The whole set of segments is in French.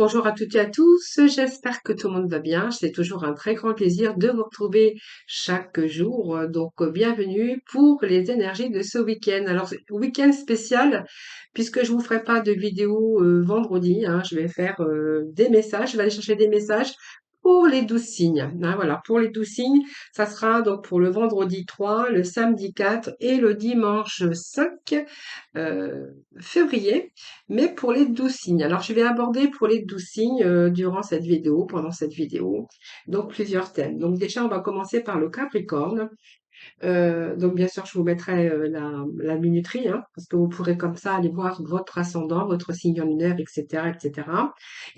bonjour à toutes et à tous. J'espère que tout le monde va bien. C'est toujours un très grand plaisir de vous retrouver chaque jour. Bienvenue pour les énergies de ce week-end. Alors, week-end spécial, puisque je vous ferai pas de vidéo vendredi, hein. Je vais faire des messages. Je vais aller chercher des messages pour les 12 signes. Hein, voilà, pour les 12 signes, ça sera donc pour le vendredi 3, le samedi 4 et le dimanche 5 euh, février, mais pour les 12 signes. Alors, je vais aborder pour les 12 signes durant cette vidéo, pendant cette vidéo, donc plusieurs thèmes. Donc déjà, on va commencer par le Capricorne. Donc bien sûr, je vous mettrai la minuterie, hein, parce que vous pourrez comme ça aller voir votre ascendant, votre signe lunaire, etc., etc.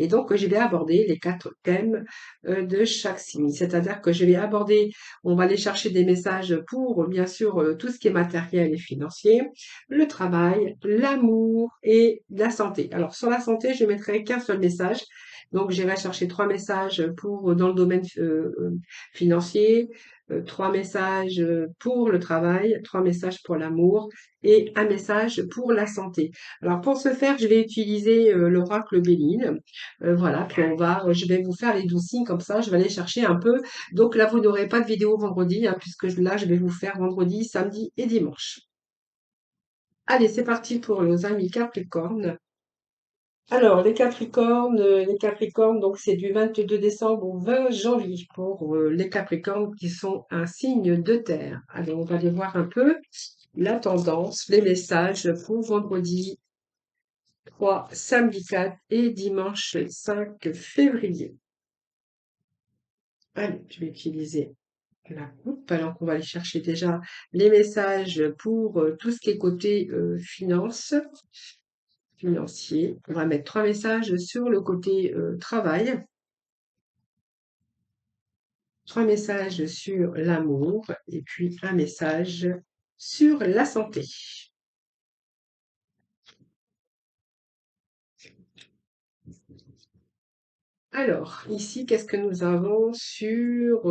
Et donc, je vais aborder les 4 thèmes de chaque signe. C'est-à-dire que je vais aborder, on va aller chercher des messages pour, bien sûr, tout ce qui est matériel et financier, le travail, l'amour et la santé. Alors, sur la santé, je mettrai qu'un seul message. Donc, j'irai chercher 3 messages pour dans le domaine financier, 3 messages pour le travail, 3 messages pour l'amour et un message pour la santé. Alors pour ce faire, je vais utiliser l'oracle Béline. Voilà, puis je vais vous faire les 12 signes comme ça. Je vais aller chercher un peu. Donc là, vous n'aurez pas de vidéo vendredi, hein, puisque là, je vais vous faire vendredi, samedi et dimanche. Allez, c'est parti pour nos amis Capricorne. Alors, les Capricornes, donc c'est du 22 décembre au 20 janvier pour les Capricornes qui sont un signe de terre. Alors, on va aller voir un peu la tendance, les messages pour vendredi 3, samedi 4 et dimanche 5 février. Allez, je vais utiliser la coupe. Alors, on va aller chercher déjà les messages pour tout ce qui est côté financier. On va mettre 3 messages sur le côté travail. 3 messages sur l'amour et puis un message sur la santé. Alors, ici, qu'est-ce que nous avons sur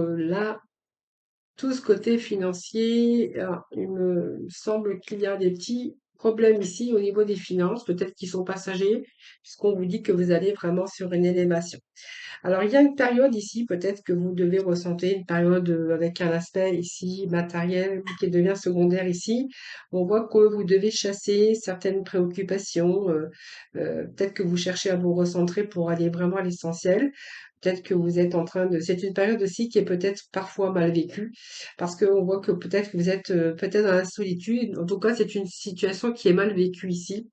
tout ce côté financier? Alors, il me semble qu'il y a des petits problèmes ici au niveau des finances, peut-être qu'ils sont passagers, puisqu'on vous dit que vous allez vraiment sur une élévation. Alors, il y a une période ici, peut-être que vous devez ressentir une période avec un aspect ici matériel qui devient secondaire ici. On voit que vous devez chasser certaines préoccupations. Peut-être que vous cherchez à vous recentrer pour aller vraiment à l'essentiel. Peut-être que vous êtes en train de... C'est une période aussi qui est peut-être parfois mal vécue parce qu'on voit que peut-être que vous êtes peut-être dans la solitude. En tout cas, c'est une situation qui est mal vécue ici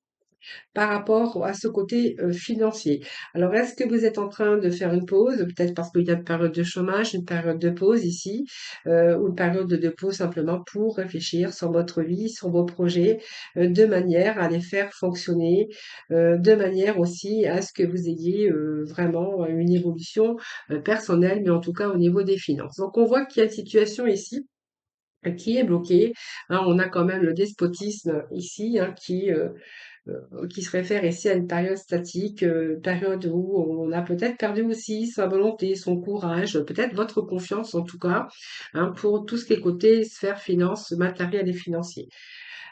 par rapport à ce côté financier. Alors, est-ce que vous êtes en train de faire une pause, peut-être parce qu'il y a une période de chômage, une période de pause ici, ou une période de pause simplement pour réfléchir sur votre vie, sur vos projets, de manière à les faire fonctionner, de manière aussi à ce que vous ayez vraiment une évolution personnelle, mais en tout cas au niveau des finances. Donc, on voit qu'il y a une situation ici qui est bloquée. Hein. On a quand même le despotisme ici, hein, qui se réfère ici à une période statique, période où on a peut-être perdu aussi sa volonté, son courage, peut-être votre confiance en tout cas, hein, pour tout ce qui est côté sphère finance, matériel et financier.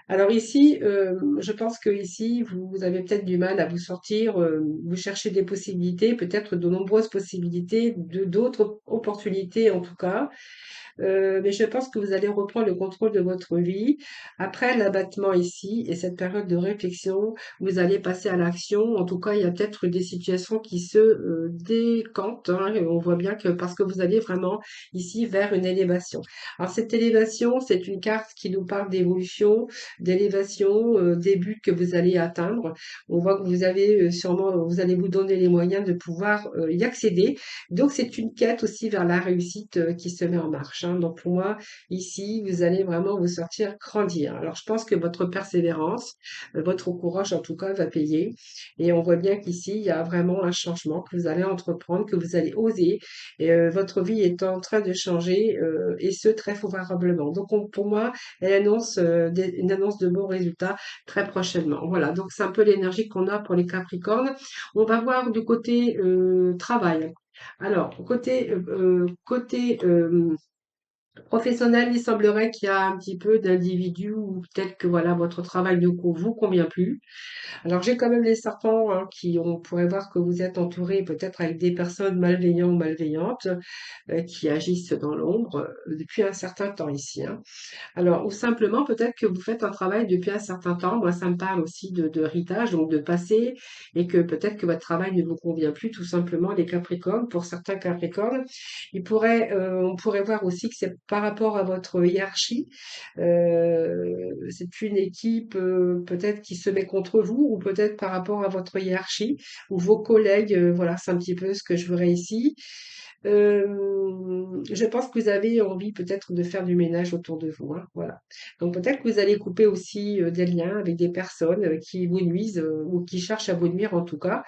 Alors ici, je pense que ici, vous avez peut-être du mal à vous sortir, vous cherchez des possibilités, peut-être de nombreuses possibilités, d'autres opportunités en tout cas. Mais je pense que vous allez reprendre le contrôle de votre vie. Après l'abattement ici et cette période de réflexion, vous allez passer à l'action. En tout cas, il y a peut-être des situations qui se décantent. Hein, et on voit bien que parce que vous allez vraiment ici vers une élévation. Alors cette élévation, c'est une carte qui nous parle d'évolution, d'élévation, des buts que vous allez atteindre. On voit que vous avez sûrement, vous allez vous donner les moyens de pouvoir y accéder. Donc, c'est une quête aussi vers la réussite qui se met en marche. Hein. Donc, pour moi, ici, vous allez vraiment vous sortir grandir. Alors, je pense que votre persévérance, votre courage, en tout cas, va payer. Et on voit bien qu'ici, il y a vraiment un changement que vous allez entreprendre, que vous allez oser. Et votre vie est en train de changer, et ce, très favorablement. Donc, pour moi, elle annonce une annonce de bons résultats très prochainement. Voilà, donc c'est un peu l'énergie qu'on a pour les Capricornes. On va voir du côté travail. Alors, côté Professionnel, il semblerait qu'il y a un petit peu d'individus ou peut-être que voilà, votre travail ne vous convient plus. Alors j'ai quand même les serpents hein, on pourrait voir que vous êtes entouré peut-être avec des personnes malveillants ou malveillantes qui agissent dans l'ombre depuis un certain temps ici, hein. Alors, ou simplement, peut-être que vous faites un travail depuis un certain temps. Moi, ça me parle aussi de héritage, donc de passé, et que peut-être que votre travail ne vous convient plus, tout simplement, les Capricornes. Pour certains Capricornes, on pourrait voir aussi que c'est par rapport à votre hiérarchie. C'est une équipe peut-être qui se met contre vous, ou peut-être par rapport à votre hiérarchie, ou vos collègues. Voilà, c'est un petit peu ce que je verrais ici. Je pense que vous avez envie peut-être de faire du ménage autour de vous, hein, voilà. Donc peut-être que vous allez couper aussi des liens avec des personnes qui vous nuisent ou qui cherchent à vous nuire en tout cas.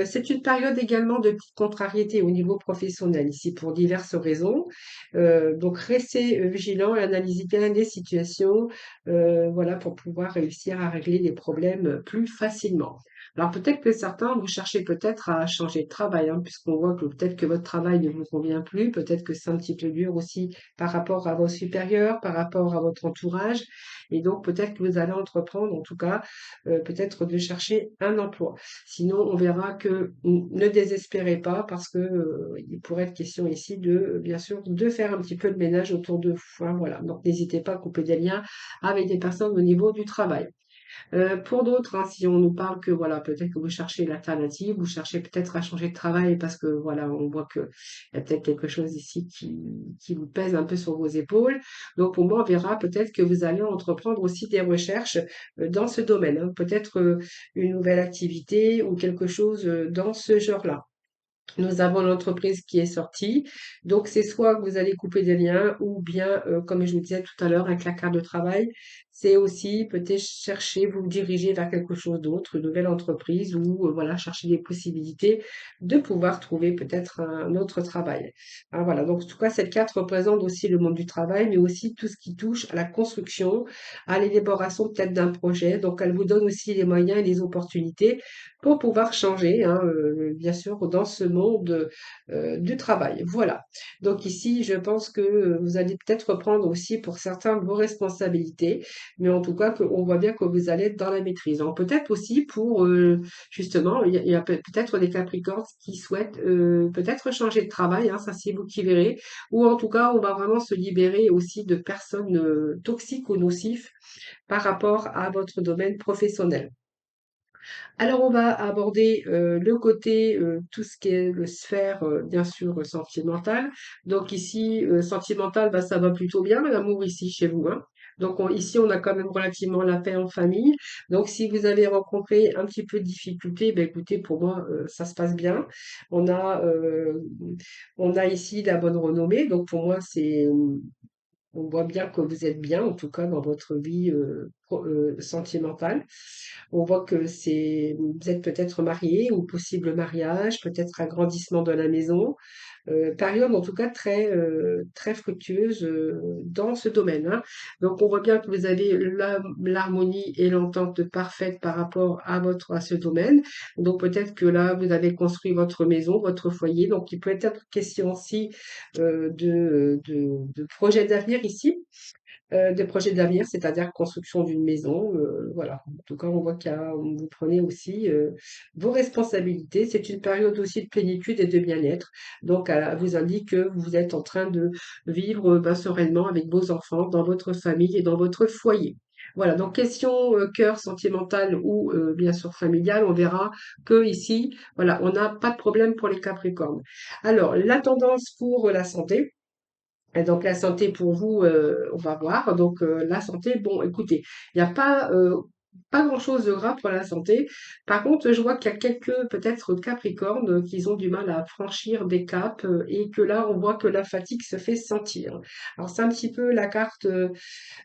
C'est une période également de petite contrariété au niveau professionnel ici pour diverses raisons. Donc restez vigilant et analysez bien les situations, voilà, pour pouvoir réussir à régler les problèmes plus facilement. Alors peut-être que certains, vous cherchez peut-être à changer de travail, hein, puisqu'on voit que peut-être que votre travail ne vous convient plus, peut-être que c'est un petit peu dur aussi par rapport à vos supérieurs, par rapport à votre entourage, et donc peut-être que vous allez entreprendre, en tout cas, peut-être de chercher un emploi. Sinon, on verra que ne désespérez pas parce que il pourrait être question ici de, bien sûr, de faire un petit peu de ménage autour de vous, hein, voilà. Donc n'hésitez pas à couper des liens avec des personnes au niveau du travail. Pour d'autres, hein, si on nous parle que voilà, peut-être que vous cherchez l'alternative, vous cherchez peut-être à changer de travail parce que voilà, on voit que il y a peut-être quelque chose ici qui vous pèse un peu sur vos épaules. Donc pour moi, on verra peut-être que vous allez entreprendre aussi des recherches dans ce domaine, hein. Peut-être une nouvelle activité ou quelque chose dans ce genre-là. Nous avons l'entreprise qui est sortie. Donc, c'est soit que vous allez couper des liens ou bien, comme je vous disais tout à l'heure, avec la carte de travail, c'est aussi peut-être chercher, vous diriger vers quelque chose d'autre, une nouvelle entreprise ou voilà, chercher des possibilités de pouvoir trouver peut-être un autre travail. Ah, voilà, donc en tout cas, cette carte représente aussi le monde du travail, mais aussi tout ce qui touche à la construction, à l'élaboration peut-être d'un projet. Donc, elle vous donne aussi les moyens et les opportunités pour pouvoir changer, hein, bien sûr, dans ce monde du travail. Voilà. Donc ici, je pense que vous allez peut-être reprendre aussi pour certains vos responsabilités, mais en tout cas, on voit bien que vous allez être dans la maîtrise. Donc peut-être aussi pour, justement, il y a peut-être des Capricornes qui souhaitent peut-être changer de travail, hein, ça c'est vous qui verrez, ou en tout cas, on va vraiment se libérer aussi de personnes toxiques ou nocifs par rapport à votre domaine professionnel. Alors, on va aborder le côté, tout ce qui est le sphère, bien sûr, sentimentale. Donc ici, sentimental, bah, ça va plutôt bien, l'amour ici chez vous, hein. Donc ici, on a quand même relativement la paix en famille. Donc si vous avez rencontré un petit peu de difficultés, ben écoutez, pour moi, ça se passe bien. On a, euh, on a ici la bonne renommée. Donc pour moi, on voit bien que vous êtes bien, en tout cas dans votre vie sentimentale. On voit que vous êtes peut-être marié ou possible mariage, peut-être agrandissement de la maison. Période en tout cas très fructueuse dans ce domaine, hein. Donc on voit bien que vous avez l'harmonie et l'entente parfaite par rapport à ce domaine. Donc peut-être que là vous avez construit votre maison, votre foyer. Donc il peut être question aussi de projets d'avenir ici, des projets d'avenir, c'est-à-dire construction d'une maison. Voilà. En tout cas, on voit vous prenez aussi vos responsabilités. C'est une période aussi de plénitude et de bien-être. Donc, elle vous indique que vous êtes en train de vivre ben, sereinement avec vos enfants, dans votre famille et dans votre foyer. Voilà, donc question cœur sentimental ou bien sûr familial, on verra que ici, voilà, on n'a pas de problème pour les Capricornes. Alors, la tendance pour la santé. Et donc la santé pour vous, on va voir. Donc la santé, bon, écoutez, il n'y a pas grand-chose de grave pour la santé. Par contre, je vois qu'il y a quelques peut-être Capricornes qui ont du mal à franchir des caps et que là, on voit que la fatigue se fait sentir. Alors c'est un petit peu la carte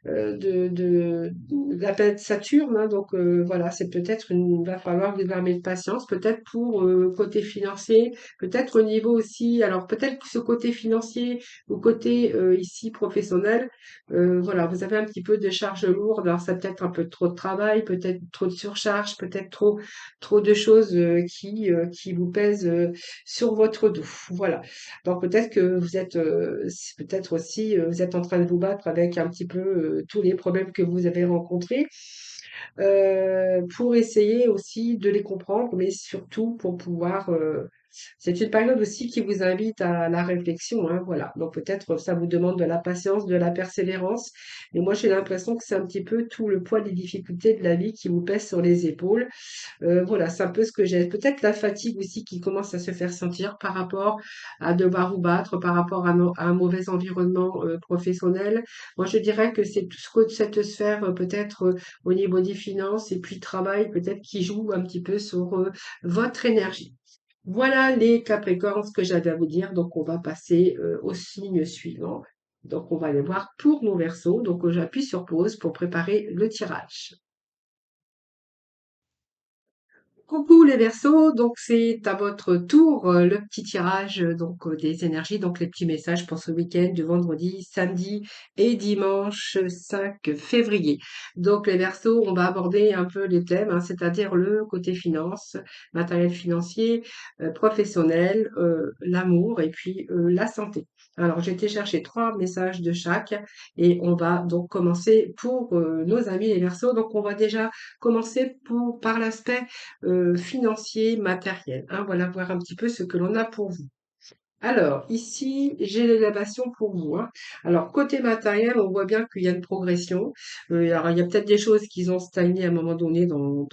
de la planète Saturne, hein. Donc voilà, c'est peut-être il va falloir vous armer de patience, peut-être pour côté financier, peut-être au niveau aussi, alors peut-être que ce côté financier ou côté ici professionnel, voilà, vous avez un petit peu de charge lourde, alors ça peut être un peu trop de travail, travail, peut-être trop de surcharge, peut-être trop de choses qui vous pèsent sur votre dos. Voilà. Donc peut-être que vous êtes, peut-être aussi, vous êtes en train de vous battre avec un petit peu tous les problèmes que vous avez rencontrés pour essayer aussi de les comprendre, mais surtout pour pouvoir. C'est une période aussi qui vous invite à la réflexion, hein, voilà. Donc peut-être ça vous demande de la patience, de la persévérance, mais moi j'ai l'impression que c'est un petit peu tout le poids des difficultés de la vie qui vous pèse sur les épaules. Voilà, c'est un peu ce que j'ai. Peut-être la fatigue aussi qui commence à se faire sentir par rapport à devoir vous battre, par rapport à un mauvais environnement professionnel. Moi, je dirais que c'est tout ce que cette sphère, peut-être au niveau des finances et puis travail, peut-être qui joue un petit peu sur votre énergie. Voilà les Capricornes, ce que j'avais à vous dire. Donc, on va passer au signe suivant. Donc, on va aller voir pour nos Verseaux. Donc, j'appuie sur pause pour préparer le tirage. Coucou les Verseaux, donc c'est à votre tour le petit tirage des énergies, donc les petits messages pour ce week-end de vendredi, samedi et dimanche 5 février. Donc les Verseaux, on va aborder un peu les thèmes, hein, c'est-à-dire le côté finance, matériel financier, professionnel, l'amour et puis la santé. Alors j'ai été chercher 3 messages de chaque et on va donc commencer pour nos amis les Verseaux. Donc on va déjà commencer par l'aspect financier, matériel, hein. Voilà, voir un petit peu ce que l'on a pour vous. Alors, ici, j'ai l'élévation pour vous, hein. Alors, côté matériel, on voit bien qu'il y a une progression. Alors, il y a peut-être des choses qui ont stagné à un moment donné dans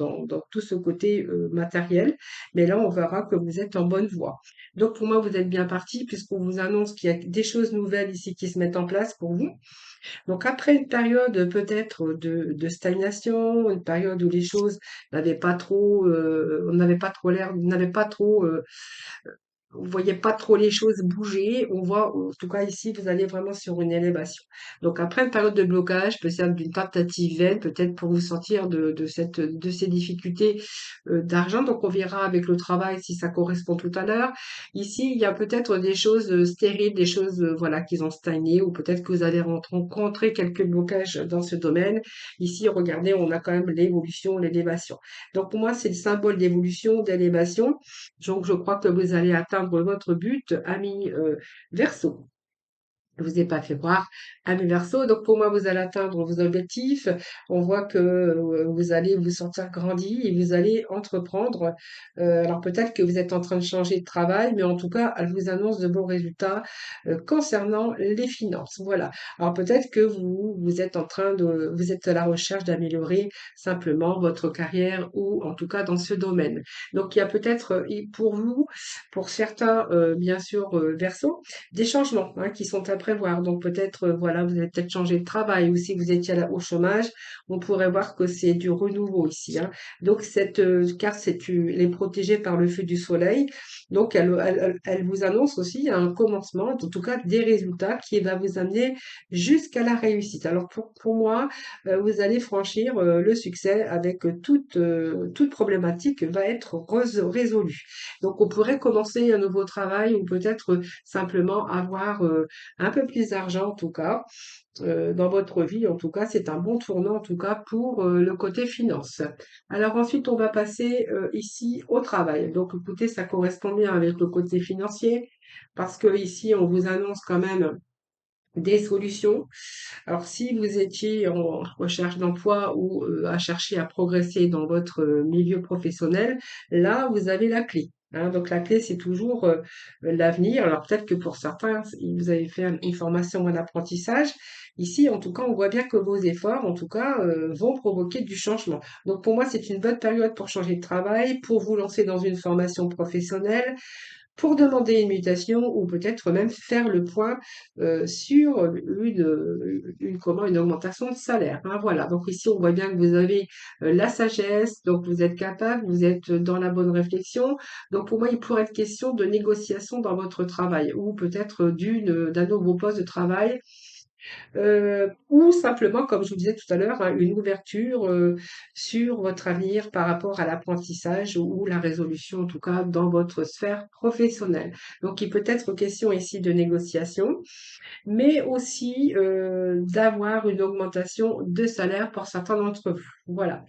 tout ce côté matériel, mais là, on verra que vous êtes en bonne voie. Donc, pour moi, vous êtes bien parti puisqu'on vous annonce qu'il y a des choses nouvelles ici qui se mettent en place pour vous. Donc après une période peut-être de stagnation, une période où les choses n'avaient pas trop, on n'avait pas trop l'air, n'avait pas trop on voyait pas trop les choses bouger. On voit, en tout cas ici, vous allez vraiment sur une élévation. Donc après une période de blocage, peut-être d'une tentative vaine, peut-être pour vous sortir de ces difficultés d'argent. Donc on verra avec le travail si ça correspond tout à l'heure. Ici, il y a peut-être des choses stériles, des choses voilà qui ont stagné, ou peut-être que vous avez rencontré quelques blocages dans ce domaine. Ici, regardez, on a quand même l'évolution, l'élévation. Donc pour moi, c'est le symbole d'évolution, d'élévation. Donc, je crois que vous allez atteindre votre but, ami Verseau. Je vous ai pas fait voir à mes Verseaux. Donc pour moi, vous allez atteindre vos objectifs. On voit que vous allez vous sentir grandi et vous allez entreprendre. Alors peut-être que vous êtes en train de changer de travail, mais en tout cas, elle vous annonce de bons résultats concernant les finances. Voilà. Alors peut-être que vous êtes en train vous êtes à la recherche d'améliorer simplement votre carrière ou en tout cas dans ce domaine. Donc il y a peut-être pour vous, pour certains, bien sûr, Verseaux, des changements hein, qui sont à prévoir. Donc peut-être, voilà, vous allez peut-être changer de travail ou si vous étiez au chômage, on pourrait voir que c'est du renouveau ici, hein. Donc cette carte, elle est protégée par le feu du soleil. Donc elle vous annonce aussi un commencement, en tout cas des résultats qui va vous amener jusqu'à la réussite. Alors pour moi, vous allez franchir le succès avec toute problématique va être résolue. Donc on pourrait commencer un nouveau travail ou peut-être simplement avoir un peu plus d'argent en tout cas dans votre vie. En tout cas, c'est un bon tournant en tout cas pour le côté finance. Alors ensuite, on va passer ici au travail. Donc écoutez, ça correspond bien avec le côté financier parce que ici, on vous annonce quand même des solutions. Alors, si vous étiez en recherche d'emploi ou à chercher à progresser dans votre milieu professionnel, là, vous avez la clé, hein. Donc, la clé, c'est toujours l'avenir. Alors, peut-être que pour certains, vous avez fait une formation ou un apprentissage. Ici, en tout cas, on voit bien que vos efforts, en tout cas, vont provoquer du changement. Donc, pour moi, c'est une bonne période pour changer de travail, pour vous lancer dans une formation professionnelle, pour demander une mutation ou peut-être même faire le point sur une augmentation de salaire, hein. Voilà, donc ici on voit bien que vous avez la sagesse, donc vous êtes capable, vous êtes dans la bonne réflexion. Donc pour moi, il pourrait être question de négociation dans votre travail ou peut-être d'un nouveau poste de travail ou simplement, comme je vous disais tout à l'heure, hein, une ouverture sur votre avenir par rapport à l'apprentissage ou la résolution, en tout cas dans votre sphère professionnelle. Donc, il peut être question ici de négociation, mais aussi d'avoir une augmentation de salaire pour certains d'entre vous. Voilà.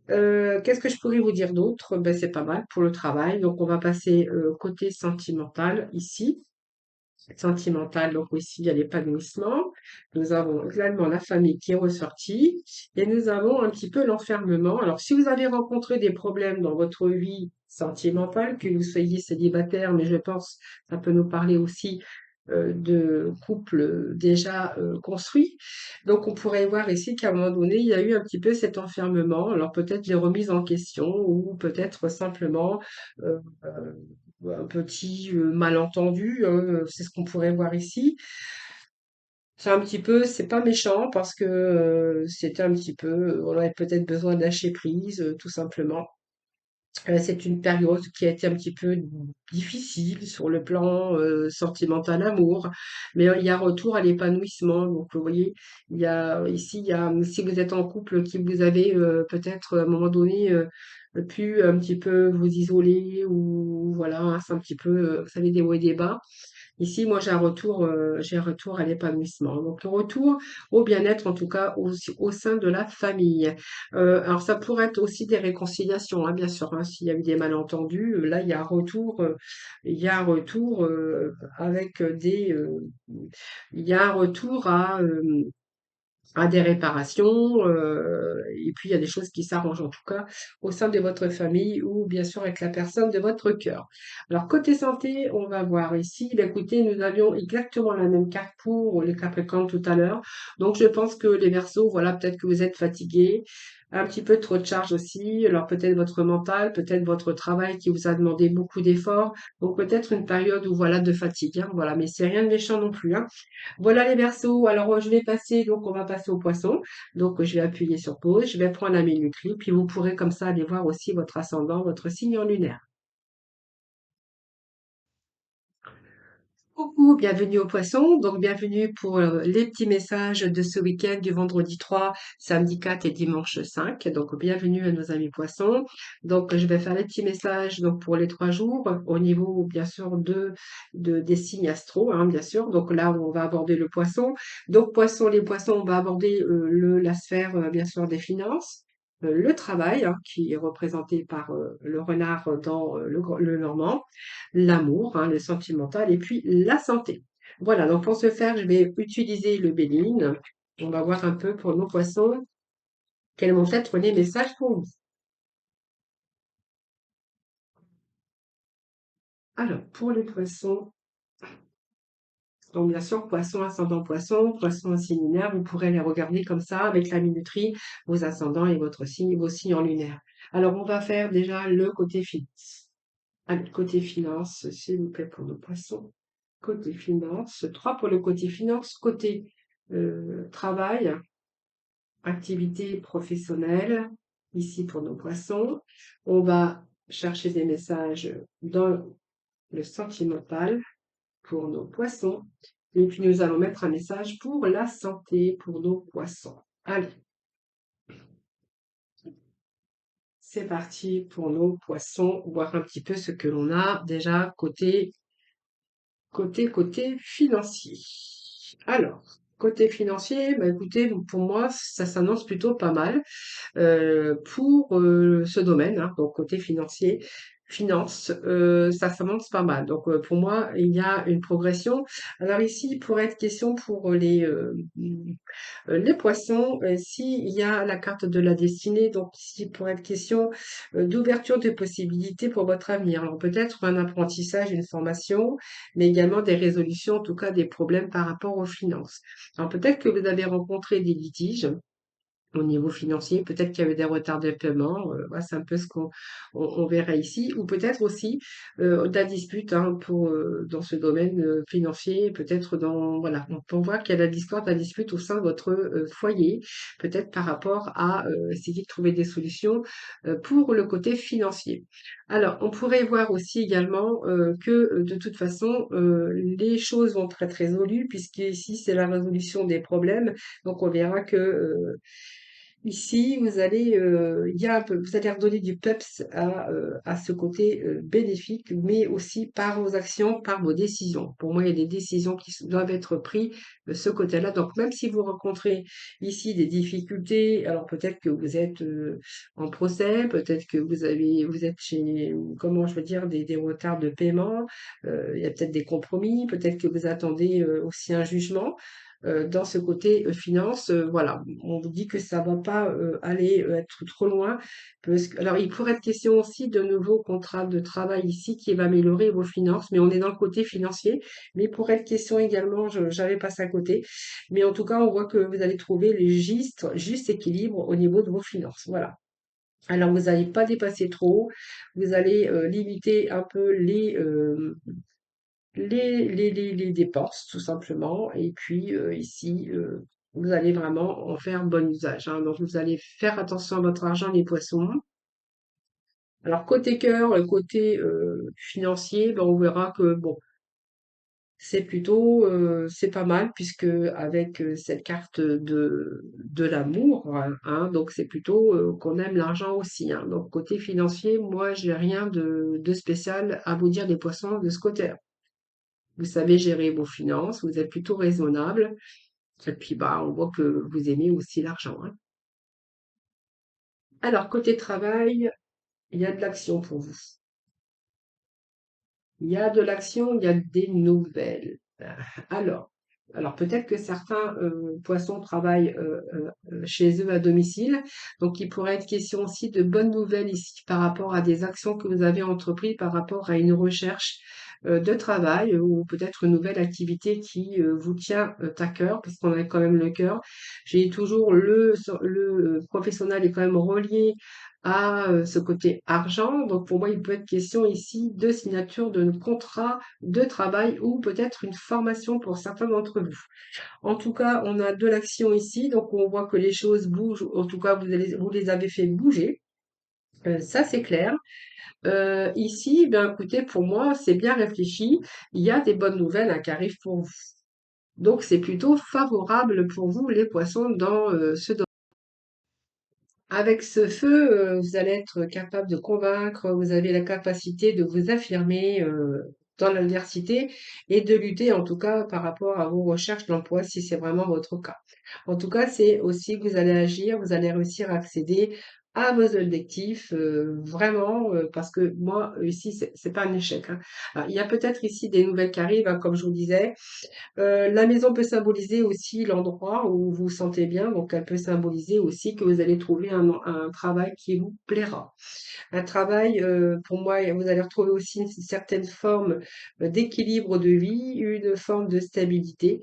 Qu'est-ce que je pourrais vous dire d'autre? Ben, c'est pas mal pour le travail. Donc, on va passer côté sentimental ici. Sentimental, donc ici, il y a l'épanouissement. Nous avons également la famille qui est ressortie. Et nous avons un petit peu l'enfermement. Alors, si vous avez rencontré des problèmes dans votre vie sentimentale, que vous soyez célibataire, mais je pense que ça peut nous parler aussi de couples déjà construits. Donc, on pourrait voir ici qu'à un moment donné, il y a eu un petit peu cet enfermement. Alors, peut-être les remises en question ou peut-être simplement un petit malentendu, hein, c'est ce qu'on pourrait voir ici. C'est un petit peu, c'est pas méchant parce que c'était un petit peu, on aurait peut-être besoin de lâcher prise, tout simplement. C'est une période qui a été un petit peu difficile sur le plan sentimental, amour, mais il y a retour à l'épanouissement. Donc, vous voyez, il y a ici, il y a, si vous êtes en couple, qui vous avez peut-être à un moment donné pu un petit peu vous isoler ou voilà, hein, c'est un petit peu, vous savez, des hauts et des bas. Ici, moi, j'ai un retour à l'épanouissement. Donc, le retour au bien-être, en tout cas, au sein de la famille. Alors, ça pourrait être aussi des réconciliations, hein, bien sûr, hein, s'il y a eu des malentendus. Là, il y a un retour avec il y a un retour à des réparations, et puis il y a des choses qui s'arrangent en tout cas au sein de votre famille ou bien sûr avec la personne de votre cœur. Alors côté santé, on va voir ici, bah, écoutez, nous avions exactement la même carte pour les Capricornes tout à l'heure. Donc je pense que les Verseaux, voilà, peut-être que vous êtes fatigués, un petit peu trop de charge aussi. Alors peut-être votre mental, peut-être votre travail qui vous a demandé beaucoup d'efforts. Donc peut-être une période où voilà de fatigue, hein, voilà, mais c'est rien de méchant non plus, hein. Voilà les Verseaux. Alors, je vais passer, donc on va passer au poisson. Donc, je vais appuyer sur pause, je vais prendre la minuterie, puis vous pourrez comme ça aller voir aussi votre ascendant, votre signe en lunaire. Coucou, bienvenue au poisson. Donc, bienvenue pour les petits messages de ce week-end du vendredi 3, samedi 4 et dimanche 5. Donc, bienvenue à nos amis poissons. Donc, je vais faire les petits messages donc, pour les 3 jours au niveau, bien sûr, des signes astro, hein, bien sûr. Donc, là, on va aborder le poisson. Donc, les poissons, on va aborder la sphère, bien sûr, des finances. Le travail, hein, qui est représenté par le renard dans le normand, l'amour, hein, le sentimental, et puis la santé. Voilà, donc pour ce faire, je vais utiliser le Béline. On va voir un peu pour nos poissons quels vont être les messages pour vous. Alors, pour les poissons, donc bien sûr, poisson, ascendant poisson, poisson signe lunaire, vous pourrez les regarder comme ça avec la minuterie, vos ascendants et votre signe, vos signes en lunaire. Alors, on va faire déjà le côté finance. Allez, côté finance, s'il vous plaît, pour nos poissons. Côté finance, 3 pour le côté finance, côté travail, activité professionnelle, ici pour nos poissons. On va chercher des messages dans le sentimental pour nos poissons. Et puis nous allons mettre un message pour la santé pour nos poissons. Allez, c'est parti pour nos poissons, voir un petit peu ce que l'on a déjà côté financier. Alors, côté financier, bah écoutez, pour moi, ça s'annonce plutôt pas mal pour ce domaine, hein, donc côté financier. Finance, ça s'annonce pas mal. Donc, pour moi, il y a une progression. Alors ici, il pourrait être question pour les poissons, s'il y a la carte de la destinée, donc ici, il pourrait être question d'ouverture de possibilités pour votre avenir. Alors peut-être un apprentissage, une formation, mais également des résolutions, en tout cas des problèmes par rapport aux finances. Alors peut-être que vous avez rencontré des litiges au niveau financier. Peut-être qu'il y avait des retards de paiement. Voilà, c'est un peu ce qu'on verra ici. Ou peut-être aussi de la dispute hein, dans ce domaine financier. Peut-être voilà, on peut voir qu'il y a de la discorde, de la dispute au sein de votre foyer. Peut-être par rapport à essayer de trouver des solutions pour le côté financier. Alors, on pourrait voir aussi également que de toute façon, les choses vont être résolues, puisque ici, c'est la résolution des problèmes. Donc, on verra que ici, il y a un peu, vous allez redonner du peps à ce côté bénéfique, mais aussi par vos actions, par vos décisions. Pour moi, il y a des décisions qui doivent être prises de ce côté-là. Donc, même si vous rencontrez ici des difficultés, alors peut-être que vous êtes en procès, peut-être que vous êtes chez, comment je veux dire, des retards de paiement, il y a peut-être des compromis, peut-être que vous attendez aussi un jugement dans ce côté finance, voilà, on vous dit que ça va pas aller être trop loin. Alors, il pourrait être question aussi de nouveaux contrats de travail ici qui va améliorer vos finances, mais on est dans le côté financier. Mais il pourrait être question également, j'avais passé à côté, mais en tout cas, on voit que vous allez trouver le juste équilibre au niveau de vos finances. Voilà. Alors, vous n'allez pas dépasser trop, vous allez limiter un peu les dépenses, tout simplement. Et puis ici, vous allez vraiment en faire bon usage, hein. Donc, vous allez faire attention à votre argent, les poissons. Alors, côté cœur, le côté financier, ben, on verra que bon, c'est pas mal puisque avec cette carte de l'amour, hein, donc c'est plutôt qu'on aime l'argent aussi, hein. Donc, côté financier, moi, j'ai rien de spécial à vous dire des poissons de ce côté-là. Vous savez gérer vos finances, vous êtes plutôt raisonnable. Et puis, bah, on voit que vous aimez aussi l'argent, hein. Alors, côté travail, il y a de l'action pour vous. Il y a de l'action, il y a des nouvelles. Alors, alors peut-être que certains poissons travaillent chez eux à domicile, donc il pourrait être question aussi de bonnes nouvelles ici par rapport à des actions que vous avez entreprises, par rapport à une recherche de travail ou peut-être une nouvelle activité qui vous tient à cœur, parce qu'on a quand même le cœur. J'ai toujours le professionnel est quand même relié à ce côté argent. Donc pour moi, il peut être question ici de signature de contrat de travail ou peut-être une formation pour certains d'entre vous. En tout cas, on a de l'action ici, donc on voit que les choses bougent. En tout cas, vous les avez fait bouger. Ça, c'est clair. Ici, ben, écoutez, pour moi, c'est bien réfléchi. Il y a des bonnes nouvelles hein, qui arrivent pour vous. Donc, c'est plutôt favorable pour vous, les poissons, dans ce domaine. Avec ce feu, vous allez être capable de convaincre, vous avez la capacité de vous affirmer dans l'adversité et de lutter en tout cas par rapport à vos recherches d'emploi si c'est vraiment votre cas. En tout cas, c'est aussi que vous allez agir, vous allez réussir à accéder à vos objectifs, vraiment, parce que moi, ici, c'est pas un échec, hein. Alors, il y a peut-être ici des nouvelles qui arrivent, hein, comme je vous disais, la maison peut symboliser aussi l'endroit où vous vous sentez bien, donc elle peut symboliser aussi que vous allez trouver un travail qui vous plaira. Un travail, pour moi, vous allez retrouver aussi une certaine forme d'équilibre de vie, une forme de stabilité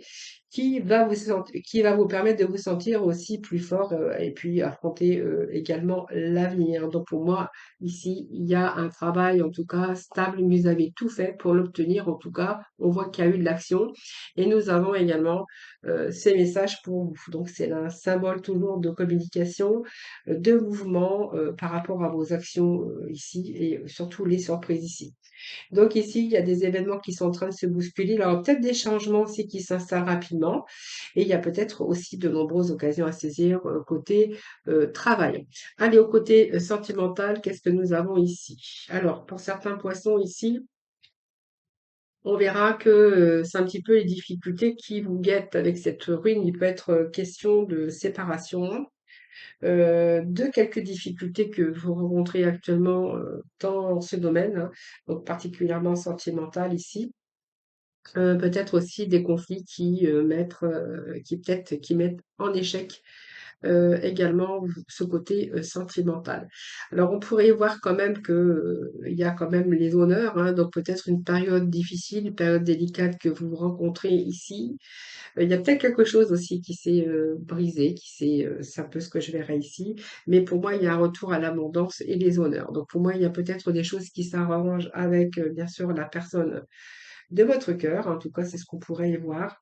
qui va vous permettre de vous sentir aussi plus fort et puis affronter également l'avenir. Donc pour moi, ici, il y a un travail en tout cas stable, mais vous avez tout fait pour l'obtenir. En tout cas, on voit qu'il y a eu de l'action et nous avons également ces messages pour vous. Donc c'est un symbole toujours de communication, de mouvement par rapport à vos actions ici et surtout les surprises ici. Donc ici, il y a des événements qui sont en train de se bousculer. Il y aura peut-être des changements aussi qui s'installent rapidement. Et il y a peut-être aussi de nombreuses occasions à saisir côté travail. Allez, au côté sentimental, qu'est-ce que nous avons ici? Alors, pour certains poissons ici, on verra que c'est un petit peu les difficultés qui vous guettent avec cette ruine. Il peut être question de séparation, de quelques difficultés que vous rencontrez actuellement dans ce domaine, hein, donc particulièrement sentimental ici. Peut-être aussi des conflits qui mettent en échec également ce côté sentimental. Alors on pourrait voir quand même que il y a quand même les honneurs, hein, donc peut-être une période difficile, une période délicate que vous rencontrez ici. Il y a peut-être quelque chose aussi qui s'est brisé, c'est un peu ce que je verrais ici. Mais pour moi, il y a un retour à l'abondance et les honneurs. Donc pour moi, il y a peut-être des choses qui s'arrangent avec, bien sûr, la personne de votre cœur. En tout cas, c'est ce qu'on pourrait y voir.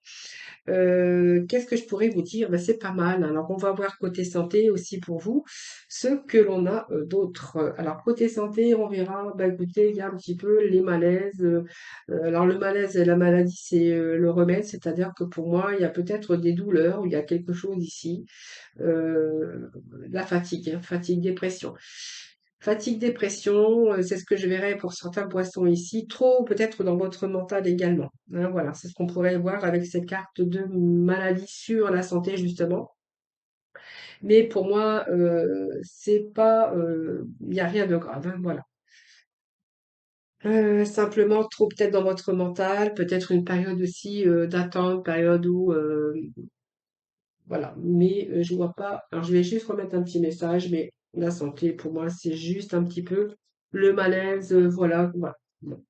Qu'est-ce que je pourrais vous dire? Ben, c'est pas mal. Alors, on va voir côté santé aussi pour vous, ce que l'on a d'autre. Alors, côté santé, on verra, bah, écoutez, il y a un petit peu les malaises. Alors, le malaise et la maladie, c'est le remède, c'est-à-dire que pour moi, il y a peut-être des douleurs, il y a quelque chose ici. Euh, la fatigue, hein, fatigue, dépression. Fatigue, dépression, c'est ce que je verrais pour certains poissons ici. Trop peut-être dans votre mental également. Hein, voilà, c'est ce qu'on pourrait voir avec cette carte de maladie sur la santé justement. Mais pour moi, c'est pas, il n'y a rien de grave. Hein, voilà. Simplement trop peut-être dans votre mental, peut-être une période aussi d'attente, période où voilà. Mais je vois pas. Alors je vais juste remettre un petit message, mais la santé pour moi c'est juste un petit peu le malaise, voilà, voilà. Bon.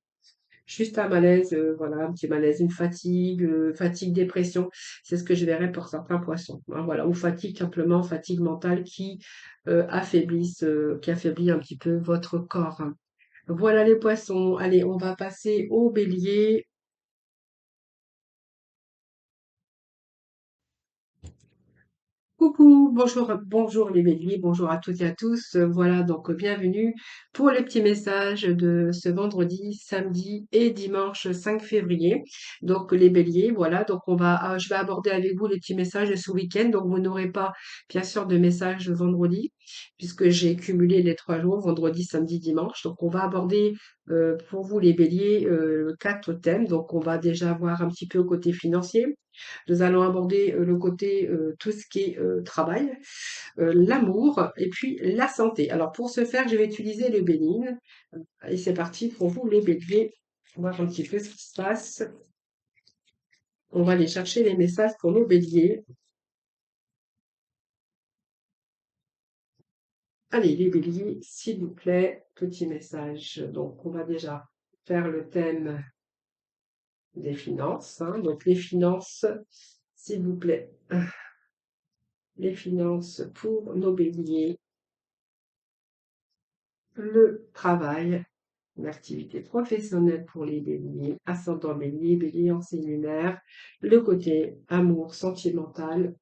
Juste un malaise, voilà, un petit malaise, une fatigue, fatigue, dépression, c'est ce que je verrais pour certains poissons. Hein, voilà, ou fatigue simplement, fatigue mentale qui affaiblit un petit peu votre corps. Hein. Voilà les poissons. Allez, on va passer au bélier. Coucou, bonjour, bonjour les béliers, bonjour à toutes et à tous. Voilà, donc bienvenue pour les petits messages de ce vendredi, samedi et dimanche 5 février. Donc les béliers, voilà, donc je vais aborder avec vous les petits messages de ce week-end. Donc vous n'aurez pas, bien sûr, de messages vendredi, puisque j'ai cumulé les 3 jours, vendredi, samedi, dimanche. Donc on va aborder pour vous les béliers 4 thèmes. Donc on va déjà voir un petit peu au côté financier. Nous allons aborder le côté tout ce qui est travail, l'amour et puis la santé. Alors pour ce faire, je vais utiliser le bénigne. Et c'est parti pour vous les béliers. On va voir un petit peu ce qui se passe. On va aller chercher les messages pour nos béliers. Allez, les béliers, s'il vous plaît, petit message. Donc on va déjà faire le thème des finances. Hein. Donc les finances, s'il vous plaît. Les finances pour nos béliers. Le travail, l'activité professionnelle pour les béliers, ascendant bélier, bélier en signe lunaire, le côté amour sentimental,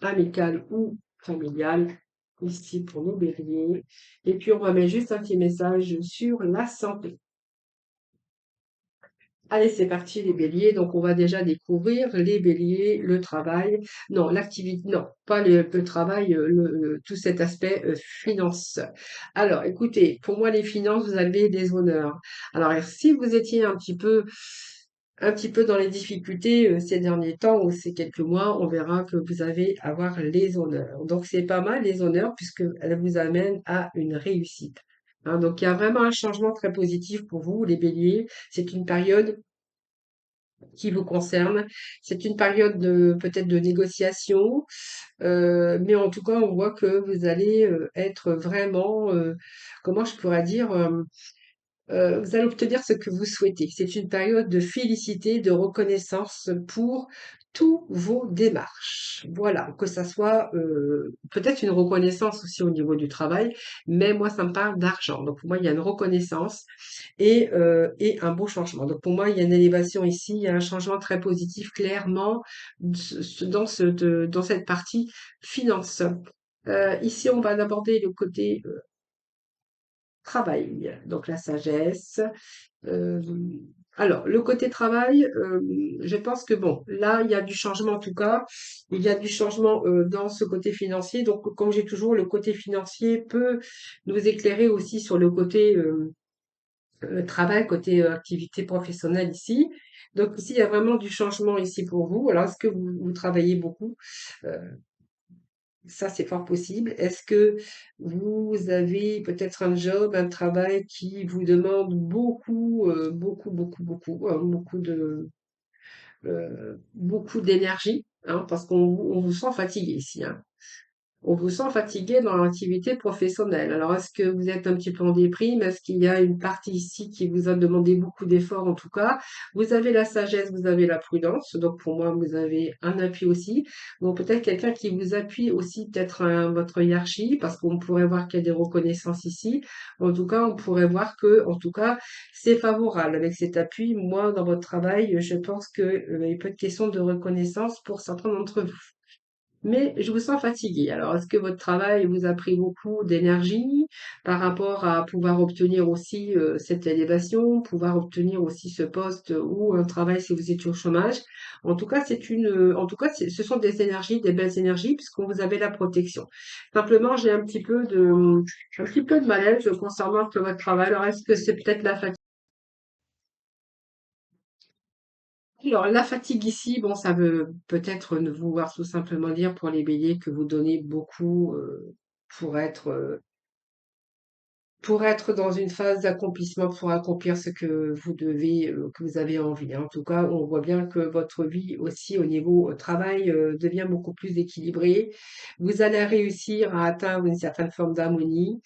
amical ou familial, ici pour nos béliers. Et puis on va mettre juste un petit message sur la santé. Allez, c'est parti les béliers. Donc, on va déjà découvrir les béliers, le travail. Non, l'activité, non, pas le travail, tout cet aspect finance. Alors, écoutez, pour moi, les finances, vous avez des honneurs. Alors, si vous étiez un petit peu dans les difficultés ces derniers temps ou ces quelques mois, on verra que vous allez avoir les honneurs. Donc, c'est pas mal les honneurs puisque elles vous amènent à une réussite. Hein, donc, il y a vraiment un changement très positif pour vous, les béliers. C'est une période qui vous concerne. C'est une période de peut-être de négociation, mais en tout cas, on voit que vous allez être vraiment, comment je pourrais dire, vous allez obtenir ce que vous souhaitez. C'est une période de félicité, de reconnaissance pour tous vos démarches. Voilà, que ça soit peut-être une reconnaissance aussi au niveau du travail, mais moi, ça me parle d'argent. Donc, pour moi, il y a une reconnaissance et un beau changement. Donc, pour moi, il y a une élévation ici, il y a un changement très positif, clairement, dans cette partie finance. Ici, on va aborder le côté travail, donc la sagesse. Euh, alors, le côté travail, je pense que bon, là, il y a du changement en tout cas. Il y a du changement dans ce côté financier. Donc, comme j'ai toujours, le côté financier peut nous éclairer aussi sur le côté travail, côté activité professionnelle ici. Donc, ici, il y a vraiment du changement ici pour vous. Alors, est-ce que vous travaillez beaucoup? Euh, Ça, c'est fort possible. Est-ce que vous avez peut-être un job, un travail qui vous demande beaucoup d'énergie? hein, parce on vous sent fatigué ici, hein. On vous sent fatigué dans l'activité professionnelle. Alors, est-ce que vous êtes un petit peu en déprime? Est-ce qu'il y a une partie ici qui vous a demandé beaucoup d'efforts en tout cas? Vous avez la sagesse, vous avez la prudence. Donc, pour moi, vous avez un appui aussi. Bon, peut-être quelqu'un qui vous appuie aussi, peut-être votre hiérarchie, parce qu'on pourrait voir qu'il y a des reconnaissances ici. En tout cas, on pourrait voir que, en tout cas, c'est favorable avec cet appui. Moi, dans votre travail, je pense que, il peut être question de reconnaissance pour certains d'entre vous. Mais je vous sens fatigué. Alors, est-ce que votre travail vous a pris beaucoup d'énergie par rapport à pouvoir obtenir aussi cette élévation, pouvoir obtenir aussi ce poste ou un travail si vous étiez au chômage? En tout cas, en tout cas, ce sont des énergies, des belles énergies, puisqu'on vous avez la protection. Simplement, j'ai un petit peu de malaise concernant votre travail. Alors, est-ce que c'est peut-être la fatigue? Alors, la fatigue ici, bon, ça veut peut-être ne vouloir tout simplement dire pour les béliers que vous donnez beaucoup pour être, euh, pour être dans une phase d'accomplissement, pour accomplir ce que vous devez, que vous avez envie, hein. En tout cas, on voit bien que votre vie aussi au niveau travail devient beaucoup plus équilibrée. Vous allez réussir à atteindre une certaine forme d'harmonie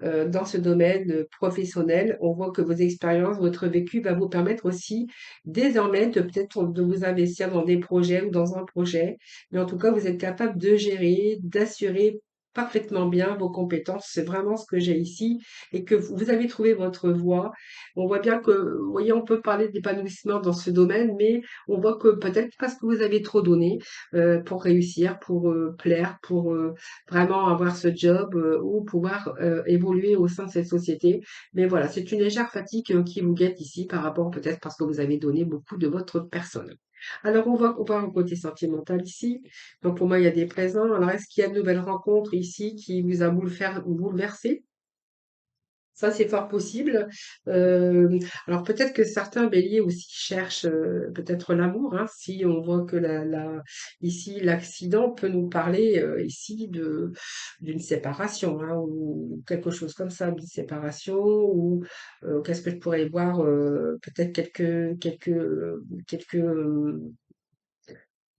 dans ce domaine professionnel. On voit que vos expériences, votre vécu va vous permettre aussi désormais de peut-être de vous investir dans des projets ou dans un projet. Mais en tout cas, vous êtes capable de gérer, d'assurer parfaitement bien vos compétences. C'est vraiment ce que j'ai ici et que vous avez trouvé votre voie. On voit bien que, vous voyez, on peut parler d'épanouissement dans ce domaine, mais on voit que peut-être parce que vous avez trop donné pour réussir, pour plaire, pour vraiment avoir ce job ou pouvoir évoluer au sein de cette société. Mais voilà, c'est une légère fatigue qui vous guette ici par rapport peut-être parce que vous avez donné beaucoup de votre personne. Alors, on va au côté sentimental ici. Donc, pour moi, il y a des présents. Alors, est-ce qu'il y a de nouvelles rencontres ici qui vous a bouleversé? Ça, c'est fort possible. Alors peut-être que certains béliers aussi cherchent peut-être l'amour, hein, si on voit que ici l'accident peut nous parler ici d'une séparation, hein, ou quelque chose comme ça, d'une séparation, ou qu'est-ce que je pourrais voir, peut-être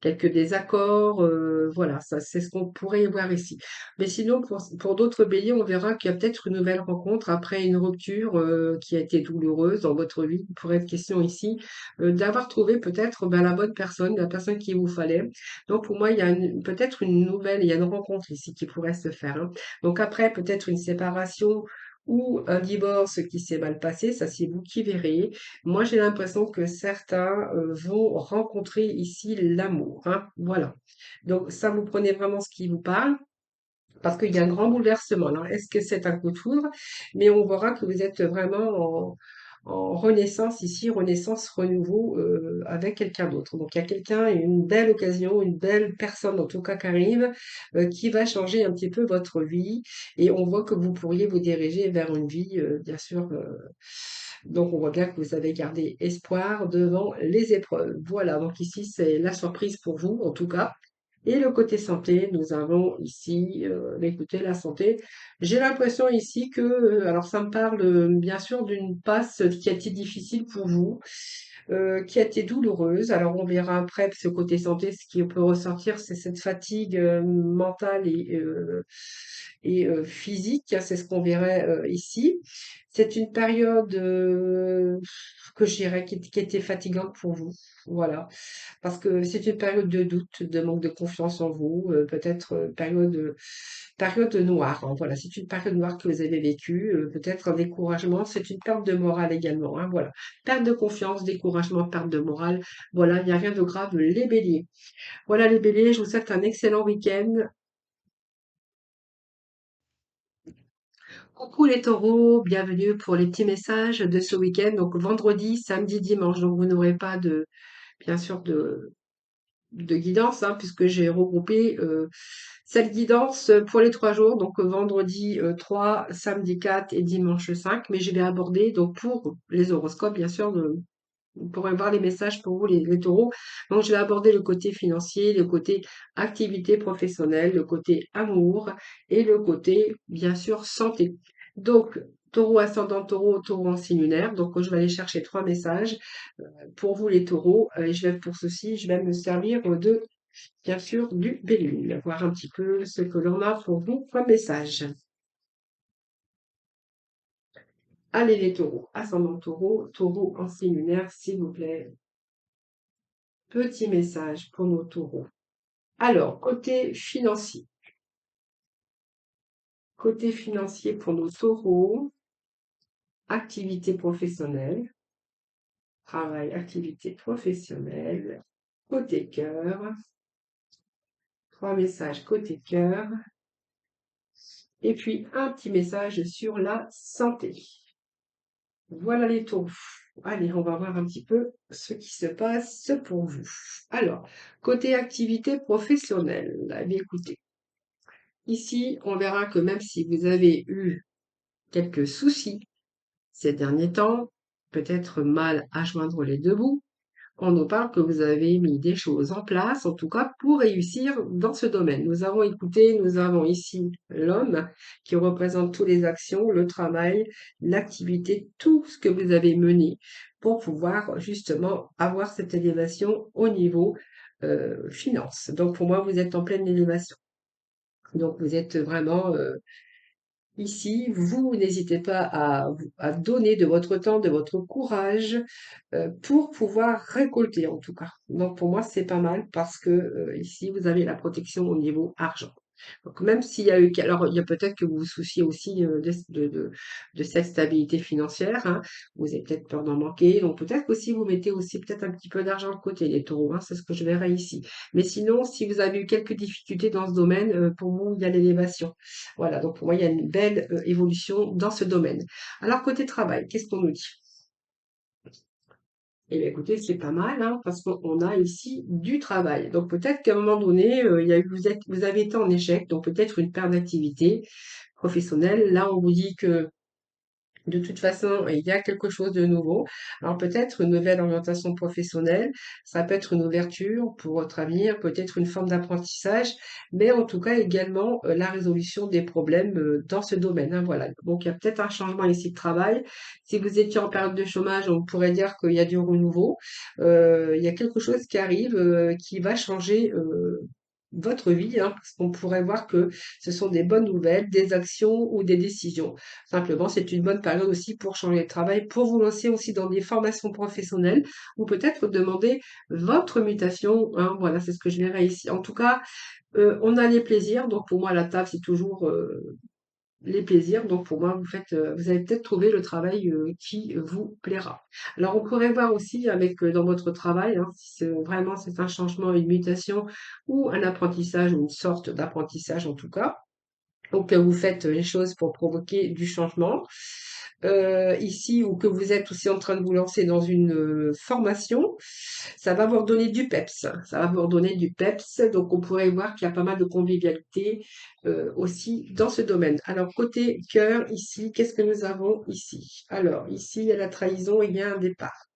quelques désaccords, voilà, ça c'est ce qu'on pourrait y voir ici. Mais sinon, pour d'autres béliers, on verra qu'il y a peut-être une nouvelle rencontre après une rupture qui a été douloureuse dans votre vie. Il pourrait être question ici d'avoir trouvé peut-être ben, la bonne personne, la personne qu'il vous fallait. Donc pour moi, il y a peut-être une nouvelle, il y a une rencontre ici qui pourrait se faire, hein. Donc après, peut-être une séparation ou un divorce qui s'est mal passé, ça c'est vous qui verrez. Moi, j'ai l'impression que certains vont rencontrer ici l'amour, hein, voilà. Donc, ça, vous prenez vraiment ce qui vous parle, parce qu'il y a un grand bouleversement. Alors, est-ce que c'est un coup de foudre? Mais on verra que vous êtes vraiment en renaissance ici, renaissance, renouveau avec quelqu'un d'autre. Donc, il y a quelqu'un, une belle occasion, une belle personne, en tout cas, qui arrive, qui va changer un petit peu votre vie. Et on voit que vous pourriez vous diriger vers une vie, bien sûr, donc, on voit bien que vous avez gardé espoir devant les épreuves. Voilà, donc ici, c'est la surprise pour vous, en tout cas. Et le côté santé, nous avons ici, écoutez, la santé. J'ai l'impression ici que, alors ça me parle bien sûr d'une passe qui a été difficile pour vous, qui a été douloureuse. Alors on verra après ce côté santé, ce qui peut ressortir, c'est cette fatigue mentale et physique, hein, c'est ce qu'on verrait ici. C'est une période que je dirais qui était fatigante pour vous. Voilà. Parce que c'est une période de doute, de manque de confiance en vous, peut-être période noire, hein, voilà, c'est une période noire que vous avez vécue, peut-être un découragement, c'est une perte de morale également, hein, voilà. Perte de confiance, découragement, perte de morale, voilà, il n'y a rien de grave, les béliers. Voilà les béliers, je vous souhaite un excellent week-end. Coucou les taureaux, bienvenue pour les petits messages de ce week-end, donc vendredi, samedi, dimanche, donc vous n'aurez pas bien sûr, de guidance, hein, puisque j'ai regroupé cette guidance pour les 3 jours, donc vendredi 3, samedi 4 et dimanche 5. Mais je vais aborder, donc pour les horoscopes, bien sûr, vous pourrez voir les messages pour vous, les taureaux. Donc je vais aborder le côté financier, le côté activité professionnelle, le côté amour et le côté, bien sûr, santé. Donc, taureau ascendant taureau, taureau en signe lunaire. Donc, je vais aller chercher 3 messages pour vous les taureaux. Et je vais pour ceci, je vais me servir de bien sûr, du Béline. Voir un petit peu ce que l'on a pour vous comme message. Allez les taureaux, ascendant taureau, taureau en signe lunaire, s'il vous plaît. Petit message pour nos taureaux. Alors, côté financier. Côté financier pour nos taureaux, activité professionnelle, travail, activité professionnelle, côté cœur, 3 messages côté cœur, et puis un petit message sur la santé. Voilà les taureaux. Allez, on va voir un petit peu ce qui se passe pour vous. Alors, côté activité professionnelle, eh bien, écoutez, ici, on verra que même si vous avez eu quelques soucis ces derniers temps, peut-être mal à joindre les deux bouts, on nous parle que vous avez mis des choses en place, en tout cas pour réussir dans ce domaine. Nous avons écouté, nous avons ici l'homme qui représente toutes les actions, le travail, l'activité, tout ce que vous avez mené pour pouvoir justement avoir cette élévation au niveau finance. Donc pour moi, vous êtes en pleine élévation. Donc vous êtes vraiment ici, vous n'hésitez pas à donner de votre temps, de votre courage pour pouvoir récolter en tout cas. Donc pour moi, c'est pas mal parce que ici, vous avez la protection au niveau argent. Donc même s'il y a eu, alors il y a peut-être que vous vous souciez aussi de cette stabilité financière, hein. Vous avez peut-être peur d'en manquer, donc peut-être qu'aussi vous mettez aussi peut-être un petit peu d'argent de côté, les taureaux, hein, c'est ce que je verrai ici. Mais sinon, si vous avez eu quelques difficultés dans ce domaine, pour vous, il y a l'élévation. Voilà, donc pour moi, il y a une belle évolution dans ce domaine. Alors côté travail, qu'est-ce qu'on nous dit? Eh bien, écoutez, c'est pas mal, hein, parce qu'on a ici du travail. Donc peut-être qu'à un moment donné, il y a eu, vous avez été en échec, donc peut-être une perte d'activité professionnelle. Là, on vous dit que de toute façon, il y a quelque chose de nouveau. Alors peut-être une nouvelle orientation professionnelle, ça peut être une ouverture pour votre avenir, peut-être une forme d'apprentissage, mais en tout cas également la résolution des problèmes dans ce domaine, hein, voilà. Donc il y a peut-être un changement ici de travail. Si vous étiez en période de chômage, on pourrait dire qu'il y a du renouveau. Il y a quelque chose qui arrive qui va changer votre vie, hein, parce qu'on pourrait voir que ce sont des bonnes nouvelles, des actions ou des décisions. Simplement, c'est une bonne période aussi pour changer de travail, pour vous lancer aussi dans des formations professionnelles ou peut-être demander votre mutation, hein. Voilà, c'est ce que je verrai ici. En tout cas, on a les plaisirs. Donc pour moi, la table, c'est toujours les plaisirs. Donc pour moi, vous avez peut-être trouvé le travail qui vous plaira. Alors on pourrait voir aussi avec dans votre travail, hein, si vraiment c'est un changement, une mutation ou un apprentissage ou une sorte d'apprentissage en tout cas. Donc, vous faites les choses pour provoquer du changement. Ici, ou que vous êtes aussi en train de vous lancer dans une formation, ça va vous redonner du peps. Ça va vous redonner du peps. Donc, on pourrait voir qu'il y a pas mal de convivialité aussi dans ce domaine. Alors, côté cœur, ici, qu'est-ce que nous avons ici? Alors, ici, il y a la trahison et il y a un départ.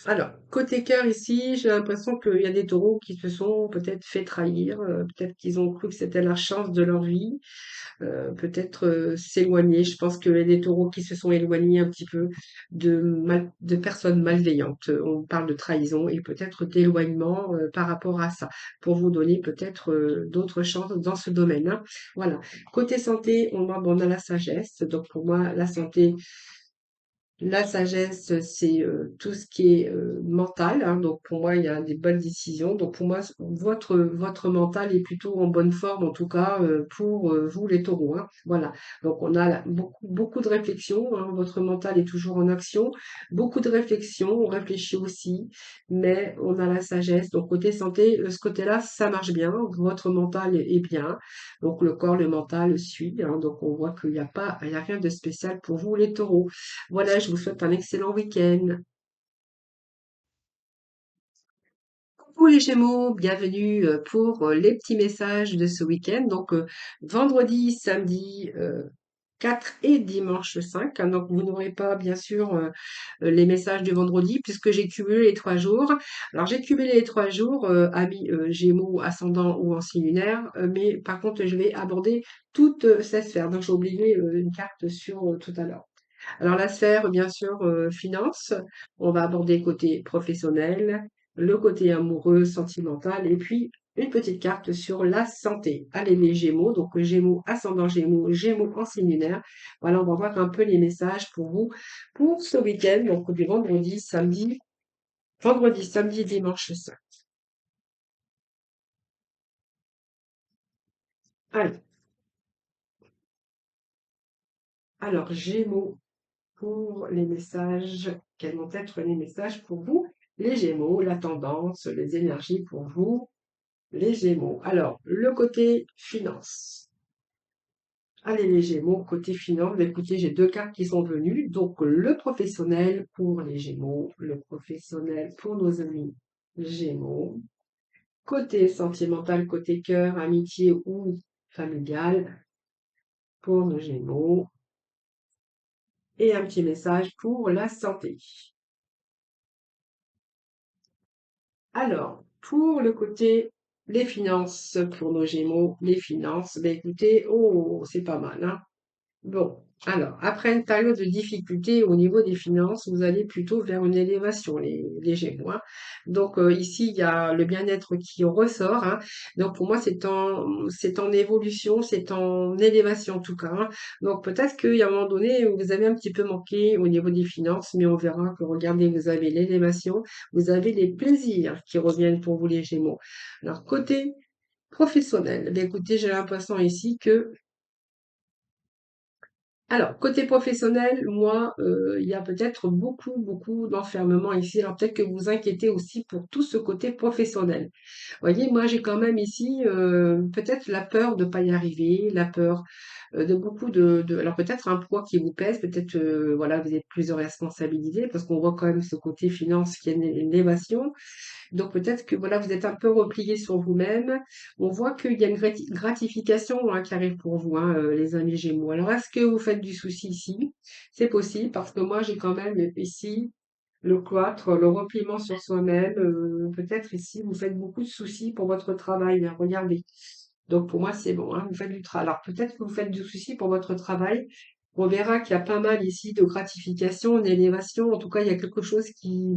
Alors, côté cœur ici, j'ai l'impression qu'il y a des taureaux qui se sont peut-être fait trahir, peut-être qu'ils ont cru que c'était la chance de leur vie, peut-être s'éloigner. Je pense qu'il y a des taureaux qui se sont éloignés un petit peu de personnes malveillantes. On parle de trahison et peut-être d'éloignement par rapport à ça, pour vous donner peut-être d'autres chances dans ce domaine, hein. Voilà. Côté santé, on a la sagesse. Donc pour moi, la sagesse, c'est tout ce qui est mental, hein. Donc pour moi, il y a des bonnes décisions. Donc pour moi, votre mental est plutôt en bonne forme, en tout cas pour vous les taureaux, hein. Voilà. Donc on a beaucoup de réflexion, hein. Votre mental est toujours en action. Beaucoup de réflexion, on réfléchit aussi, mais on a la sagesse. Donc côté santé, ce côté-là, ça marche bien. Votre mental est bien. Donc le corps, le mental suit, hein. Donc on voit il y a rien de spécial pour vous les taureaux. Voilà, je vous souhaite un excellent week-end. Coucou les Gémeaux, bienvenue pour les petits messages de ce week-end. Donc vendredi, samedi 4 et dimanche 5, hein. Donc vous n'aurez pas bien sûr les messages du vendredi puisque j'ai cumulé les 3 jours. Alors j'ai cumulé les 3 jours, amis Gémeaux, ascendant ou en signe lunaire, mais par contre je vais aborder toutes ces sphères. Donc j'ai oublié une carte sur tout à l'heure. Alors la sphère, bien sûr, finance, on va aborder le côté professionnel, le côté amoureux, sentimental, et puis une petite carte sur la santé. Allez, les Gémeaux, donc Gémeaux, ascendant Gémeaux, Gémeaux en signe lunaire. Voilà, on va voir un peu les messages pour vous pour ce week-end, donc du vendredi, samedi, dimanche saint. Allez, alors Gémeaux pour les messages, quels vont être les messages pour vous? Les Gémeaux, la tendance, les énergies pour vous. Les Gémeaux. Alors, le côté finance. Allez, les Gémeaux, côté finance, bah, écoutez, j'ai deux cartes qui sont venues. Donc, le professionnel pour les Gémeaux, le professionnel pour nos amis Gémeaux. Côté sentimental, côté cœur, amitié ou familial pour nos Gémeaux. Et un petit message pour la santé. Alors, pour le côté les finances pour nos Gémeaux, les finances, ben écoutez, oh, c'est pas mal, hein. Bon, alors, après une période de difficulté au niveau des finances, vous allez plutôt vers une élévation, les Gémeaux, hein. Donc, ici, il y a le bien-être qui ressort, hein. Donc, pour moi, c'est en évolution, c'est en élévation en tout cas, hein. Donc, peut-être qu'il y a un moment donné, vous avez un petit peu manqué au niveau des finances, mais on verra que, regardez, vous avez l'élévation, vous avez les plaisirs qui reviennent pour vous, les Gémeaux. Alors, côté professionnel, ben, écoutez, j'ai l'impression ici que alors, côté professionnel, moi, il y a peut-être beaucoup, beaucoup d'enfermement ici. Alors peut-être que vous vous inquiétez aussi pour tout ce côté professionnel. Vous voyez, moi, j'ai quand même ici, peut-être la peur de pas y arriver, la peur, de beaucoup alors peut-être un poids qui vous pèse, peut-être, voilà, vous avez plusieurs responsabilités parce qu'on voit quand même ce côté finance qui est une élévation. Donc peut-être que voilà, vous êtes un peu replié sur vous-même. On voit qu'il y a une gratification hein, qui arrive pour vous, hein, les amis Gémeaux. Alors est-ce que vous faites du souci ici? C'est possible parce que moi j'ai quand même ici le cloître, le repliement sur soi-même. Peut-être ici vous faites beaucoup de soucis pour votre travail, hein, regardez. Donc pour moi c'est bon, hein, vous faites du travail. Alors peut-être que vous faites du souci pour votre travail. On verra qu'il y a pas mal ici de gratification, d'élévation. En tout cas, il y a quelque chose qui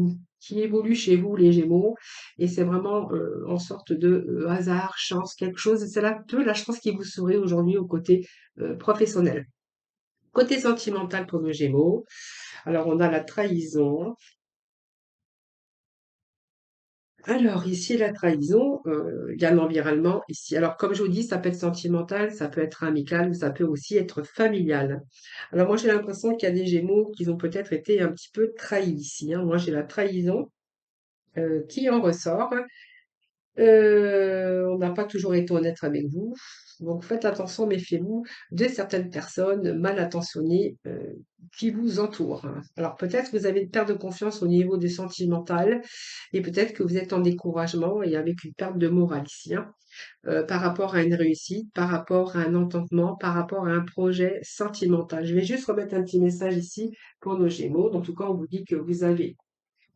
évolue chez vous, les Gémeaux. Et c'est vraiment en sorte de hasard, chance, quelque chose. C'est un peu la chance qui vous sourit aujourd'hui au côté professionnel. Côté sentimental pour nos Gémeaux. Alors, on a la trahison. Alors, ici, la trahison, il y a l'environnement ici. Alors, comme je vous dis, ça peut être sentimental, ça peut être amical, ou ça peut aussi être familial. Alors, moi, j'ai l'impression qu'il y a des Gémeaux qui ont peut-être été un petit peu trahis ici, hein. Moi, j'ai la trahison qui en ressort. On n'a pas toujours été honnête avec vous. Donc faites attention, méfiez-vous de certaines personnes mal intentionnées qui vous entourent, hein. Alors peut-être que vous avez une perte de confiance au niveau des sentimental et peut-être que vous êtes en découragement et avec une perte de morale ici, hein, par rapport à une réussite, par rapport à un entendement, par rapport à un projet sentimental. Je vais juste remettre un petit message ici pour nos Gémeaux. En tout cas, on vous dit que vous avez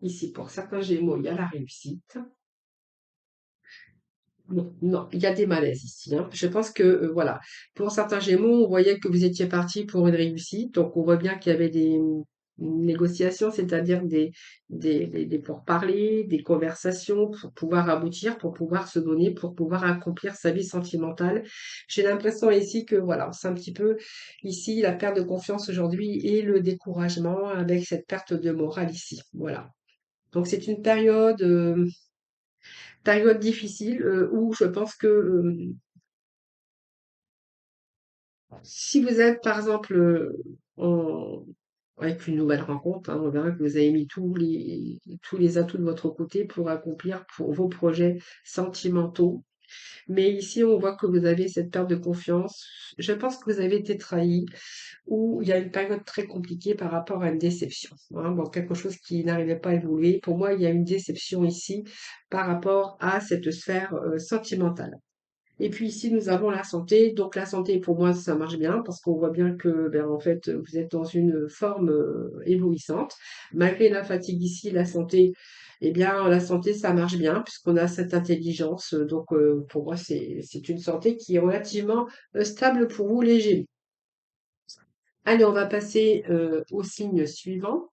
ici pour certains Gémeaux, il y a la réussite. Non, non, il y a des malaises ici, hein. Je pense que, voilà, pour certains Gémeaux, on voyait que vous étiez parti pour une réussite, donc on voit bien qu'il y avait des négociations, c'est-à-dire des pourparlers, des conversations pour pouvoir aboutir, pour pouvoir se donner, pour pouvoir accomplir sa vie sentimentale. J'ai l'impression ici que, voilà, c'est un petit peu ici la perte de confiance aujourd'hui et le découragement avec cette perte de morale ici. Voilà. Donc c'est une période difficile où je pense que si vous êtes par exemple avec une nouvelle rencontre, hein, on verra que vous avez mis tous les atouts de votre côté pour accomplir pour vos projets sentimentaux. Mais ici, on voit que vous avez cette perte de confiance. Je pense que vous avez été trahi ou il y a une période très compliquée par rapport à une déception, hein. Bon, quelque chose qui n'arrivait pas à évoluer. Pour moi, il y a une déception ici par rapport à cette sphère sentimentale. Et puis ici, nous avons la santé. Donc la santé, pour moi, ça marche bien parce qu'on voit bien que, ben, en fait, vous êtes dans une forme éblouissante. Malgré la fatigue ici, la santé, eh bien, la santé, ça marche bien puisqu'on a cette intelligence. Donc, pour moi, c'est une santé qui est relativement stable pour vous, les Gémeaux. Allez, on va passer au signe suivant.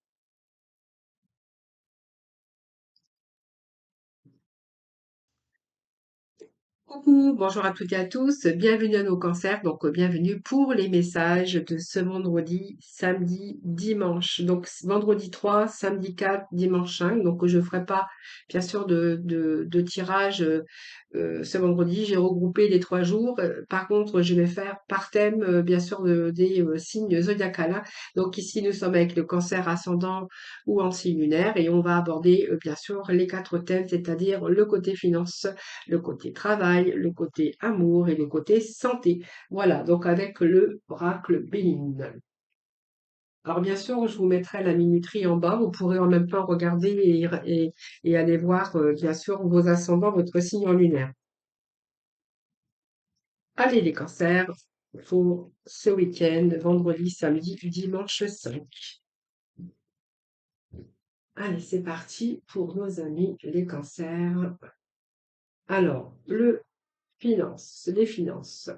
Coucou, bonjour à toutes et à tous, bienvenue à nos concerts, donc bienvenue pour les messages de ce vendredi, samedi, dimanche. Donc vendredi 3, samedi 4, dimanche 5. Donc je ne ferai pas bien sûr de tirage ce vendredi, j'ai regroupé les 3 jours. Par contre, je vais faire par thème bien sûr des signes zodiacales, hein. Donc ici nous sommes avec le cancer ascendant ou en signe lunaire et on va aborder bien sûr les 4 thèmes, c'est-à-dire le côté finance, le côté travail, le côté amour et le côté santé. Voilà, donc avec le oracle Béline. Alors bien sûr, je vous mettrai la minuterie en bas. Vous pourrez en même temps regarder et aller voir bien sûr vos ascendants, votre signe en lunaire. Allez les cancers, pour ce week-end, vendredi, samedi, dimanche 5. Allez, c'est parti pour nos amis les cancers. Alors, les finances.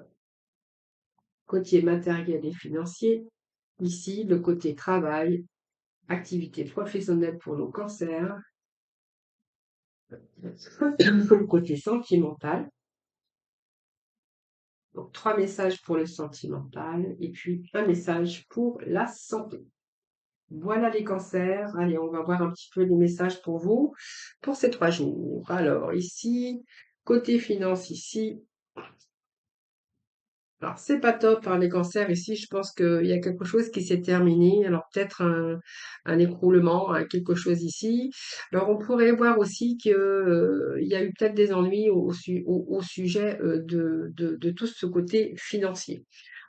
Côté matériel et financier, ici, le côté travail, activité professionnelle pour nos cancers, le côté sentimental. Donc, 3 messages pour le sentimental et puis un message pour la santé. Voilà les cancers. Allez, on va voir un petit peu les messages pour vous pour ces 3 jours. Alors, ici, côté finance, ici, alors, c'est pas top, hein, les cancers ici. Je pense qu'il y a quelque chose qui s'est terminé. Alors, peut-être un écroulement, quelque chose ici. Alors, on pourrait voir aussi que, il y a eu peut-être des ennuis au sujet de tout ce côté financier.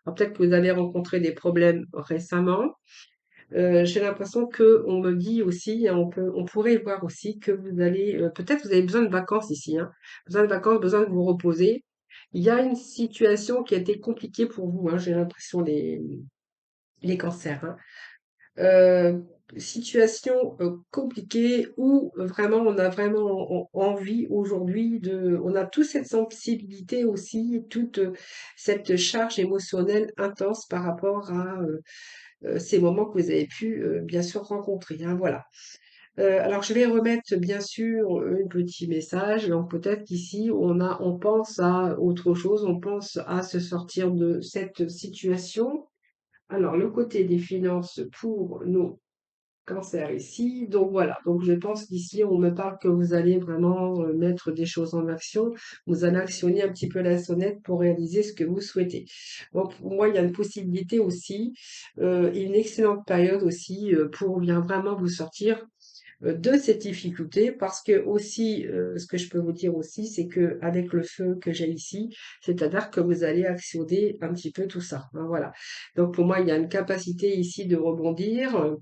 Alors, peut-être que vous avez rencontré des problèmes récemment. J'ai l'impression que on me dit aussi, hein, on pourrait voir aussi que vous allez, peut-être vous avez besoin de vacances ici, hein. Besoin de vacances, besoin de vous reposer. Il y a une situation qui a été compliquée pour vous, hein, j'ai l'impression, les cancers, hein. Euh, Situation compliquée où vraiment on a vraiment envie aujourd'hui on a toute cette sensibilité aussi, toute cette charge émotionnelle intense par rapport à ces moments que vous avez pu bien sûr rencontrer, hein, voilà. Alors je vais remettre bien sûr un petit message. Donc peut-être qu'ici on pense à autre chose, on pense à se sortir de cette situation. Alors le côté des finances pour nos cancers ici. Donc voilà. Donc je pense qu'ici on me parle que vous allez vraiment mettre des choses en action. Vous allez actionner un petit peu la sonnette pour réaliser ce que vous souhaitez. Donc pour moi il y a une possibilité aussi, une excellente période aussi pour bien vraiment vous sortir de cette difficulté parce que aussi, ce que je peux vous dire aussi, c'est que avec le feu que j'ai ici, c'est-à-dire que vous allez actionner un petit peu tout ça, hein, voilà. Donc pour moi, il y a une capacité ici de rebondir,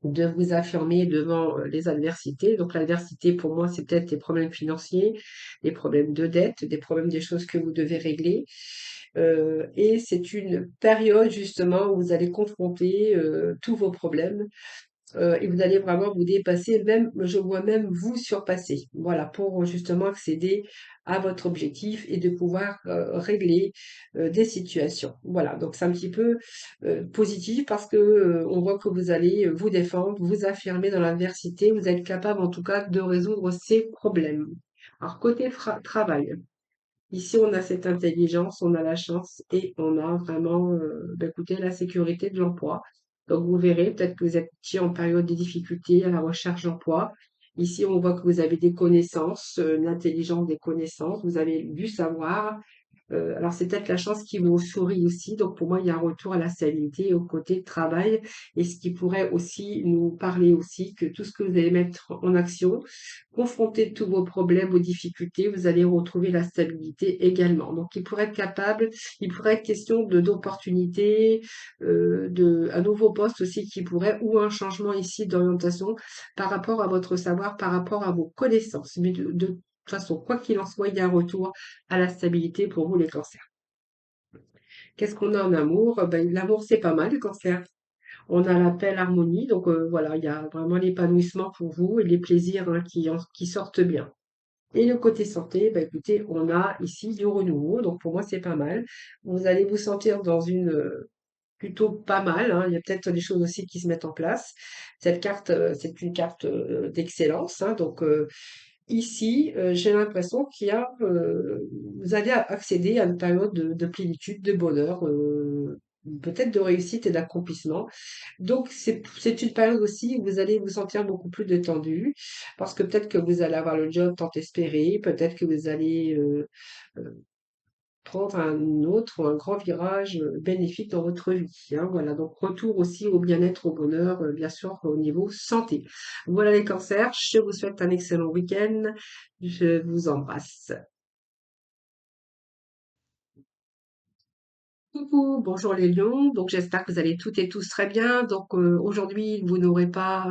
de vous affirmer devant les adversités. Donc l'adversité, pour moi, c'est peut-être des problèmes financiers, des problèmes de dette, des problèmes des choses que vous devez régler. Et c'est une période justement où vous allez confronter tous vos problèmes et vous allez vraiment vous dépasser, même, je vois même vous surpasser. Voilà, pour justement accéder à votre objectif et de pouvoir régler des situations. Voilà, donc c'est un petit peu positif parce que on voit que vous allez vous défendre, vous affirmer dans l'adversité, vous êtes capable en tout cas de résoudre ces problèmes. Alors côté travail. Ici, on a cette intelligence, on a la chance et on a vraiment, écoutez, la sécurité de l'emploi. Donc, vous verrez, peut-être que vous êtes en période de difficulté à la recherche d'emploi. Ici, on voit que vous avez des connaissances, l'intelligence des connaissances, vous avez du savoir, alors c'est peut-être la chance qui vous sourit aussi. Donc pour moi, il y a un retour à la stabilité au côté travail et ce qui pourrait aussi nous parler aussi que tout ce que vous allez mettre en action, confronter tous vos problèmes, vos difficultés, vous allez retrouver la stabilité également. Donc il pourrait être question de d'opportunités, de un nouveau poste aussi qui pourrait ou un changement ici d'orientation par rapport à votre savoir, par rapport à vos connaissances. Mais de toute façon, quoi qu'il en soit, il y a un retour à la stabilité pour vous les cancers. Qu'est-ce qu'on a en amour? Ben, l'amour, c'est pas mal, les cancers. On a la paix, l'harmonie, donc voilà, il y a vraiment l'épanouissement pour vous et les plaisirs hein, qui sortent bien. Et le côté santé, ben, écoutez, on a ici du renouveau, donc pour moi, c'est pas mal. Vous allez vous sentir dans une plutôt pas mal, hein. Il y a peut-être des choses aussi qui se mettent en place. Cette carte, c'est une carte d'excellence, hein. Donc ici, j'ai l'impression vous allez accéder à une période de plénitude, de bonheur, peut-être de réussite et d'accomplissement. Donc, c'est une période aussi où vous allez vous sentir beaucoup plus détendu, parce que peut-être que vous allez avoir le job tant espéré, peut-être que vous allez prendre un autre ou un grand virage bénéfique dans votre vie, hein. Voilà, donc retour aussi au bien-être, au bonheur, bien sûr, au niveau santé. Voilà les cancers, je vous souhaite un excellent week-end, je vous embrasse. Coucou, bonjour les lions. Donc j'espère que vous allez toutes et tous très bien. Donc aujourd'hui, vous n'aurez pas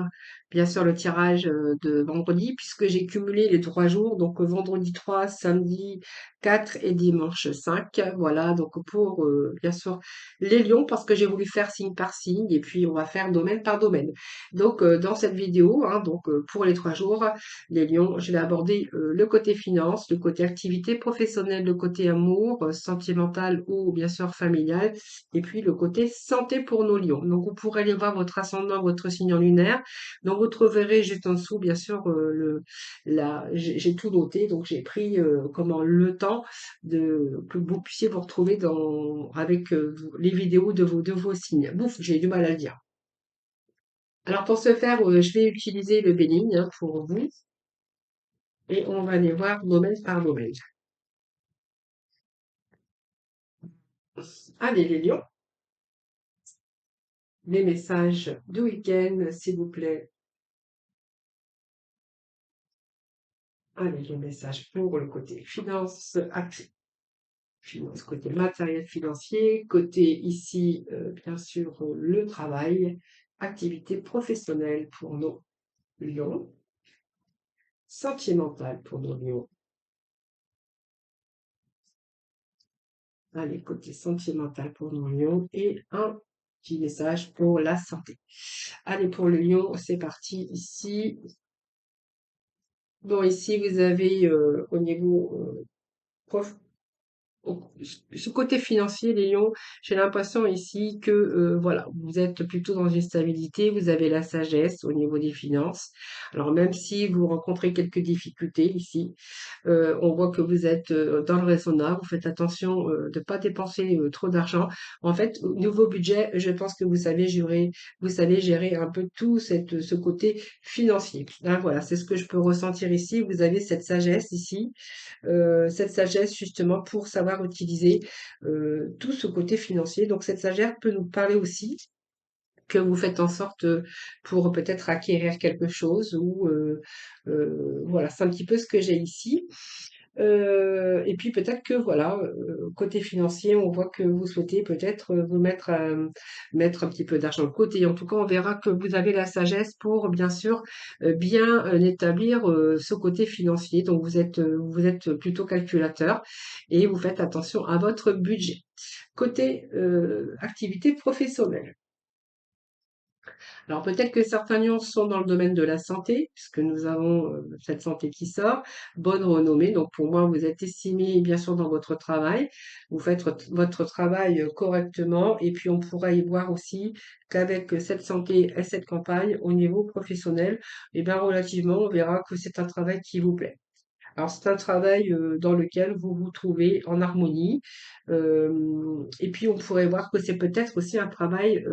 bien sûr le tirage de vendredi puisque j'ai cumulé les 3 jours. Donc vendredi 3, samedi 4 et dimanche 5. Voilà, donc pour bien sûr les lions parce que j'ai voulu faire signe par signe et puis on va faire domaine par domaine. Donc dans cette vidéo, hein, donc pour les 3 jours, les lions, je vais aborder le côté finance, le côté activité professionnelle, le côté amour, sentimental ou bien sûr familial, et puis le côté santé pour nos lions. Donc vous pourrez aller voir votre ascendant, votre signe lunaire. Donc vous trouverez juste en dessous, bien sûr, j'ai tout noté. Donc j'ai pris comment le temps que vous puissiez vous retrouver avec les vidéos de vos signes. Bouf, j'ai du mal à le dire. Alors pour ce faire, je vais utiliser le Bénigne hein, pour vous. Et on va les voir domaine par domaine. Allez, les lions, les messages du week-end, s'il vous plaît. Allez, les messages pour le côté finance, finance, côté matériel financier, côté ici, bien sûr, le travail, activité professionnelle pour nos lions, sentimentale pour nos lions. Allez, côté sentimental pour nos lions et un petit message pour la santé. Allez, pour le lion, c'est parti ici. Bon, ici, vous avez au niveau prof, ce côté financier, Léon, j'ai l'impression ici que voilà, vous êtes plutôt dans une stabilité, vous avez la sagesse au niveau des finances. Alors même si vous rencontrez quelques difficultés ici, on voit que vous êtes dans le raisonnable, vous faites attention de ne pas dépenser trop d'argent. En fait, au niveau budget, je pense que vous savez gérer un peu tout ce côté financier. Hein, voilà, c'est ce que je peux ressentir ici. Vous avez cette sagesse ici cette sagesse justement pour savoir utiliser tout ce côté financier. Donc cette sagesse peut nous parler aussi que vous faites en sorte pour peut-être acquérir quelque chose ou voilà, c'est un petit peu ce que j'ai ici. Et puis peut-être que voilà, côté financier, on voit que vous souhaitez peut-être vous mettre un petit peu d'argent de côté. En tout cas, on verra que vous avez la sagesse pour bien sûr bien établir ce côté financier. Donc vous êtes plutôt calculateur et vous faites attention à votre budget. Côté activité professionnelle. Alors peut-être que certains nuances sont dans le domaine de la santé, puisque nous avons cette santé qui sort, bonne renommée. Donc pour moi, vous êtes estimé bien sûr dans votre travail, vous faites votre travail correctement, et puis on pourra y voir aussi qu'avec cette santé et cette campagne au niveau professionnel, eh bien relativement, on verra que c'est un travail qui vous plaît. Alors, c'est un travail dans lequel vous vous trouvez en harmonie. Et puis, on pourrait voir que c'est peut-être aussi un travail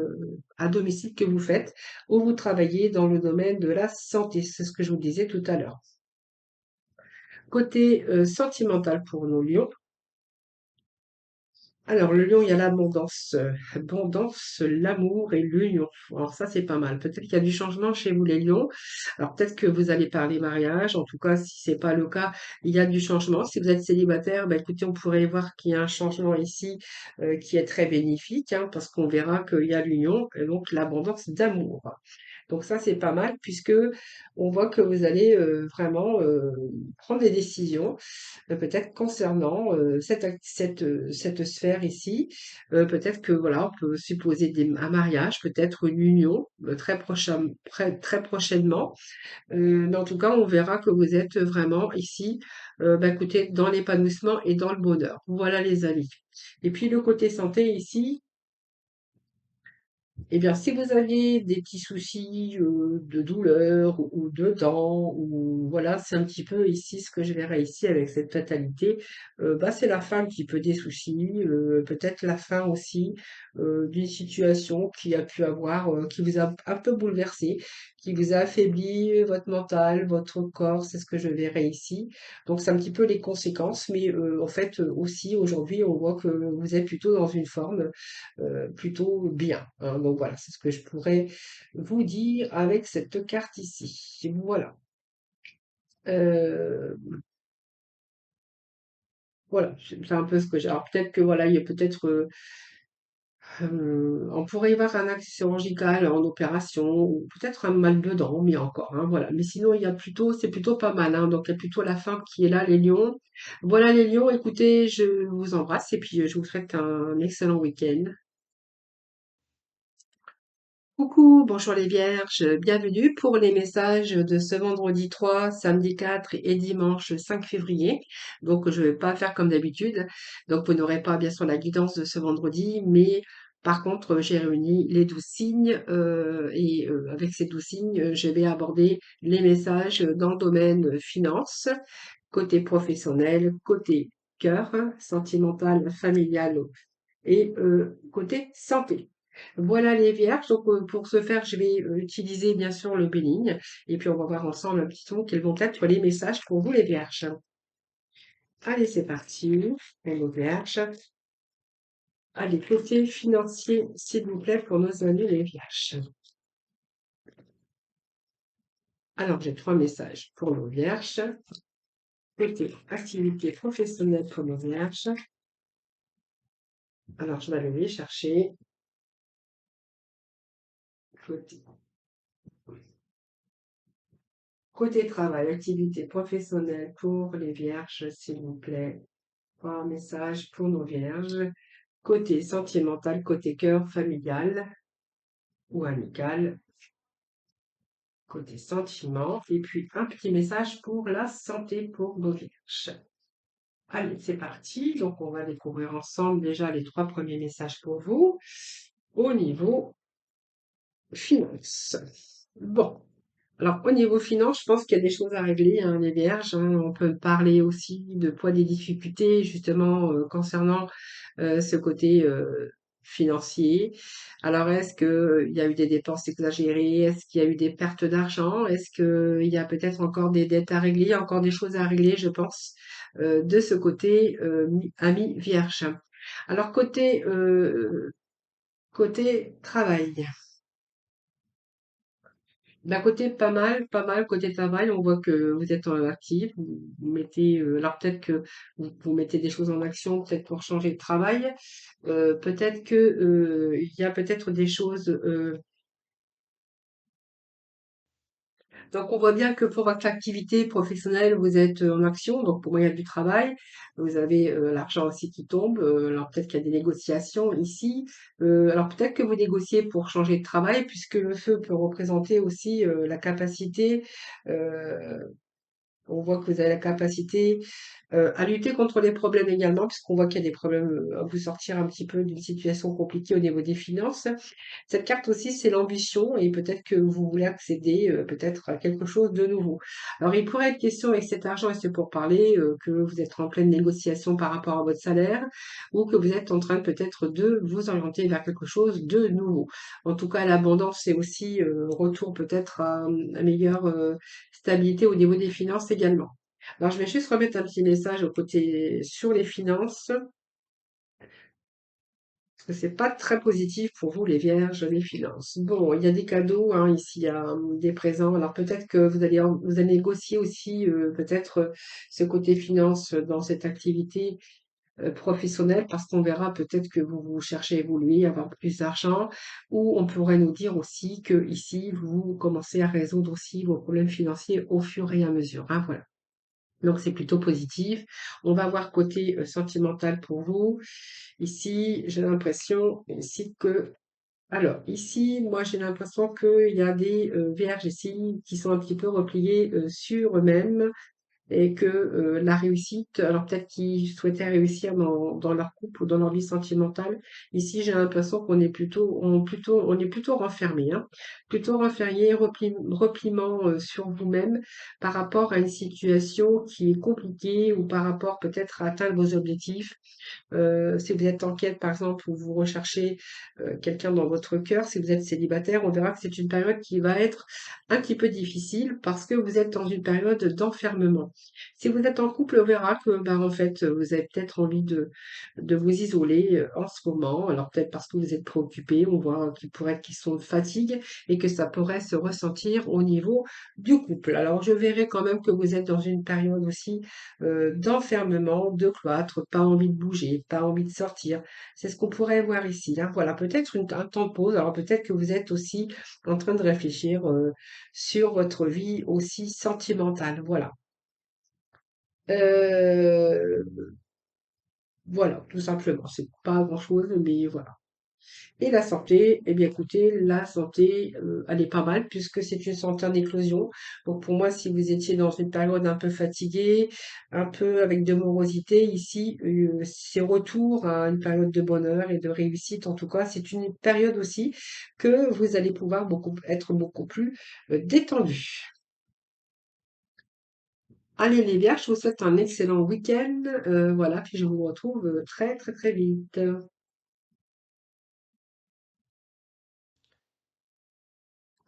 à domicile que vous faites, où vous travaillez dans le domaine de la santé. C'est ce que je vous disais tout à l'heure. Côté sentimental pour nos lions, alors, le lion, il y a l'abondance, abondance, l'amour et l'union. Alors ça, c'est pas mal. Peut-être qu'il y a du changement chez vous, les lions. Alors peut-être que vous allez parler mariage. En tout cas, si c'est pas le cas, il y a du changement. Si vous êtes célibataire, ben écoutez, on pourrait voir qu'il y a un changement ici qui est très bénéfique, hein, parce qu'on verra qu'il y a l'union et donc l'abondance d'amour. Donc ça, c'est pas mal puisque on voit que vous allez vraiment prendre des décisions peut-être concernant cette sphère ici. Peut-être que voilà, on peut supposer un mariage, peut-être une union très prochainement. Mais en tout cas, on verra que vous êtes vraiment ici, bah, écoutez, dans l'épanouissement et dans le bonheur. Voilà les amis. Et puis le côté santé ici. Eh bien, si vous aviez des petits soucis de douleur ou de dents, ou voilà, c'est un petit peu ici ce que je verrais ici avec cette fatalité. Bah, c'est la fin un petit peu des soucis, peut-être la fin aussi d'une situation qui a pu avoir, qui vous a un peu bouleversé, qui vous a affaibli votre mental, votre corps, c'est ce que je verrais ici. Donc, c'est un petit peu les conséquences, mais en fait aussi aujourd'hui, on voit que vous êtes plutôt dans une forme plutôt bien, hein. Donc voilà, c'est ce que je pourrais vous dire avec cette carte ici. Voilà. Euh, voilà, c'est un peu ce que j'ai. Alors peut-être que voilà, il y a peut-être, on pourrait y avoir un acte chirurgical en opération ou peut-être un mal de dents, mais encore, hein, voilà. Mais sinon, il y a plutôt, c'est plutôt pas mal, hein. Donc il y a plutôt la fin qui est là, les lions. Voilà les lions. Écoutez, je vous embrasse et puis je vous souhaite un excellent week-end. Coucou, bonjour les vierges, bienvenue pour les messages de ce vendredi 3, samedi 4 et dimanche 5 février. Donc je ne vais pas faire comme d'habitude. Donc vous n'aurez pas bien sûr la guidance de ce vendredi, mais par contre j'ai réuni les 12 signes et avec ces 12 signes, je vais aborder les messages dans le domaine finance, côté professionnel, côté cœur, sentimental, familial et côté santé. Voilà les vierges. Donc pour ce faire, je vais utiliser bien sûr le béligne et puis on va voir ensemble un petit peu quels vont être les messages pour vous les vierges. Allez, c'est parti pour nos vierges. Allez, côté financier, s'il vous plaît, pour nos amis les vierges. Alors, j'ai trois messages pour nos vierges. Côté activité professionnelle pour nos vierges. Alors, je vais aller chercher. Côté Côté travail, activité professionnelle pour les vierges, s'il vous plaît. Trois messages pour nos vierges. Côté sentimental, côté cœur, familial ou amical. Côté sentiment. Et puis un petit message pour la santé pour nos vierges. Allez, c'est parti. Donc, on va découvrir ensemble déjà les trois premiers messages pour vous au niveau finance. Bon. Alors, au niveau finance, je pense qu'il y a des choses à régler, hein, les vierges, hein. On peut parler aussi de poids des difficultés, justement, concernant ce côté financier. Alors, est-ce qu'il y a eu des dépenses exagérées? Est-ce qu'il y a eu des pertes d'argent? Est-ce qu'il y a peut-être encore des dettes à régler, encore des choses à régler, je pense, de ce côté ami vierge. Alors, côté travail. D'un côté, pas mal côté travail. On voit que vous êtes actif. Vous mettez, alors peut-être que vous mettez des choses en action, peut-être pour changer de travail. Peut-être que il y a peut-être des choses. Donc, on voit bien que pour votre activité professionnelle, vous êtes en action. Donc, pour moi, il y a du travail. Vous avez l'argent aussi qui tombe. Alors, peut-être qu'il y a des négociations ici. Alors, peut-être que vous négociez pour changer de travail, puisque le feu peut représenter aussi la capacité. euh, on voit que vous avez la capacité à lutter contre les problèmes également, puisqu'on voit qu'il y a des problèmes à vous sortir un petit peu d'une situation compliquée au niveau des finances. Cette carte aussi, c'est l'ambition et peut-être que vous voulez accéder peut-être à quelque chose de nouveau. Alors, il pourrait être question avec cet argent et c'est pour parler que vous êtes en pleine négociation par rapport à votre salaire ou que vous êtes en train peut-être de vous orienter vers quelque chose de nouveau. En tout cas, l'abondance, c'est aussi retour peut-être à une meilleure stabilité au niveau des finances également. Alors, je vais juste remettre un petit message au côté sur les finances. Parce que c'est pas très positif pour vous, les vierges, les finances. Bon, il y a des cadeaux, hein, ici, il y a des présents. Alors peut-être que vous allez négocier aussi peut-être ce côté finance dans cette activité professionnelle, parce qu'on verra peut-être que vous cherchez à évoluer, avoir plus d'argent, ou on pourrait nous dire aussi que ici, vous commencez à résoudre aussi vos problèmes financiers au fur et à mesure, hein, voilà. Donc c'est plutôt positif. On va voir côté sentimental pour vous. Ici, j'ai l'impression ici que... Alors, ici, moi, j'ai l'impression qu'il y a des vierges ici qui sont un petit peu repliées sur eux-mêmes. et que la réussite, alors peut-être qu'ils souhaitaient réussir dans leur couple ou dans leur vie sentimentale. Ici, j'ai l'impression qu'on est on est plutôt renfermé, hein, plutôt renfermé, repliement sur vous-même par rapport à une situation qui est compliquée ou par rapport peut-être à atteindre vos objectifs. Si vous êtes en quête, par exemple, ou vous recherchez quelqu'un dans votre cœur, si vous êtes célibataire, on verra que c'est une période qui va être un petit peu difficile parce que vous êtes dans une période d'enfermement. Si vous êtes en couple, on verra que, ben, en fait, vous avez peut-être envie de vous isoler en ce moment. Alors peut-être parce que vous êtes préoccupé, on voit qu'il pourrait être question de fatigue et que ça pourrait se ressentir au niveau du couple. Alors je verrai quand même que vous êtes dans une période aussi d'enfermement, de cloître, pas envie de bouger, pas envie de sortir. C'est ce qu'on pourrait voir ici, hein. Voilà, peut-être un temps de pause. Alors peut-être que vous êtes aussi en train de réfléchir sur votre vie aussi sentimentale. Voilà. Euh, voilà, tout simplement. C'est pas grand-chose, mais voilà. Et la santé, eh bien écoutez, la santé, elle est pas mal puisque c'est une santé en éclosion. Donc pour moi, si vous étiez dans une période un peu fatiguée, un peu avec de morosité, ici, c'est retour à une période de bonheur et de réussite. En tout cas, c'est une période aussi que vous allez pouvoir être beaucoup plus détendu. Allez les Vierges, je vous souhaite un excellent week-end. Voilà, puis je vous retrouve très très très vite.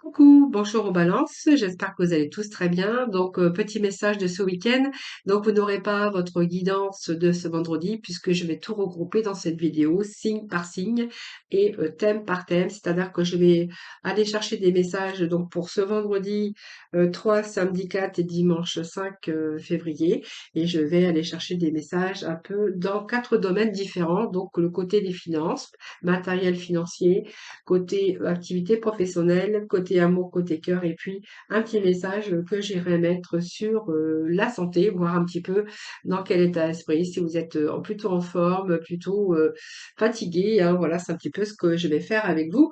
Coucou, bonjour aux balances, j'espère que vous allez tous très bien. Donc, petit message de ce week-end. Donc, vous n'aurez pas votre guidance de ce vendredi puisque je vais tout regrouper dans cette vidéo, signe par signe et thème par thème. C'est-à-dire que je vais aller chercher des messages donc pour ce vendredi 3, samedi 4 et dimanche 5 février. Et je vais aller chercher des messages un peu dans 4 domaines différents. Donc, le côté des finances, matériel financier, côté activité professionnelle, côté amour, côté cœur, et puis un petit message que j'irai mettre sur la santé, voir un petit peu dans quel état d'esprit, si vous êtes plutôt en forme, plutôt fatigué, hein, voilà, c'est un petit peu ce que je vais faire avec vous.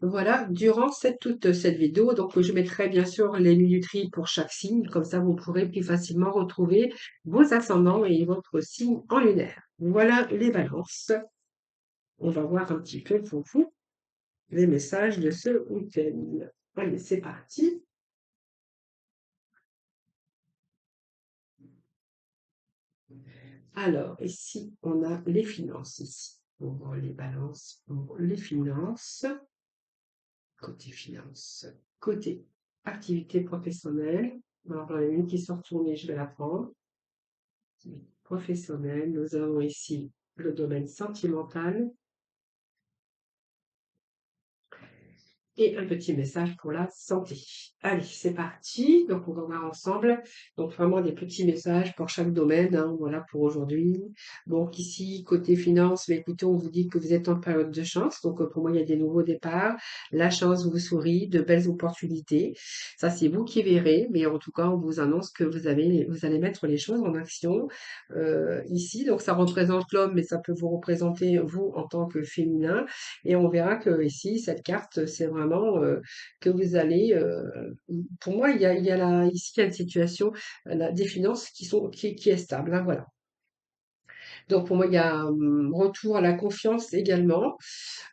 Voilà, durant toute cette vidéo, donc je mettrai bien sûr les minuteries pour chaque signe, comme ça vous pourrez plus facilement retrouver vos ascendants et votre signe en lunaire. Voilà les balances. On va voir un petit peu pour vous les messages de ce week-end. Allez, c'est parti. Alors, ici, on a les finances ici. Pour les balances, pour les finances. Côté finances. Côté activité professionnelle. Alors, j'en ai une qui sort tournée, je vais la prendre. Professionnelle, nous avons ici le domaine sentimental. Et un petit message pour la santé. Allez, c'est parti. Donc, on va voir ensemble. Donc, vraiment des petits messages pour chaque domaine, hein, voilà pour aujourd'hui. Donc, ici, côté finance, mais écoutez, on vous dit que vous êtes en période de chance. Donc, pour moi, il y a des nouveaux départs. La chance vous sourit, de belles opportunités. Ça, c'est vous qui verrez. Mais en tout cas, on vous annonce que vous allez mettre les choses en action ici. Donc, ça représente l'homme, mais ça peut vous représenter vous en tant que féminin. Et on verra que ici, cette carte, c'est vraiment que vous allez. Pour moi, il y a ici, il y a une situation, des finances qui est stable, hein, voilà. Donc pour moi, il y a un retour à la confiance également.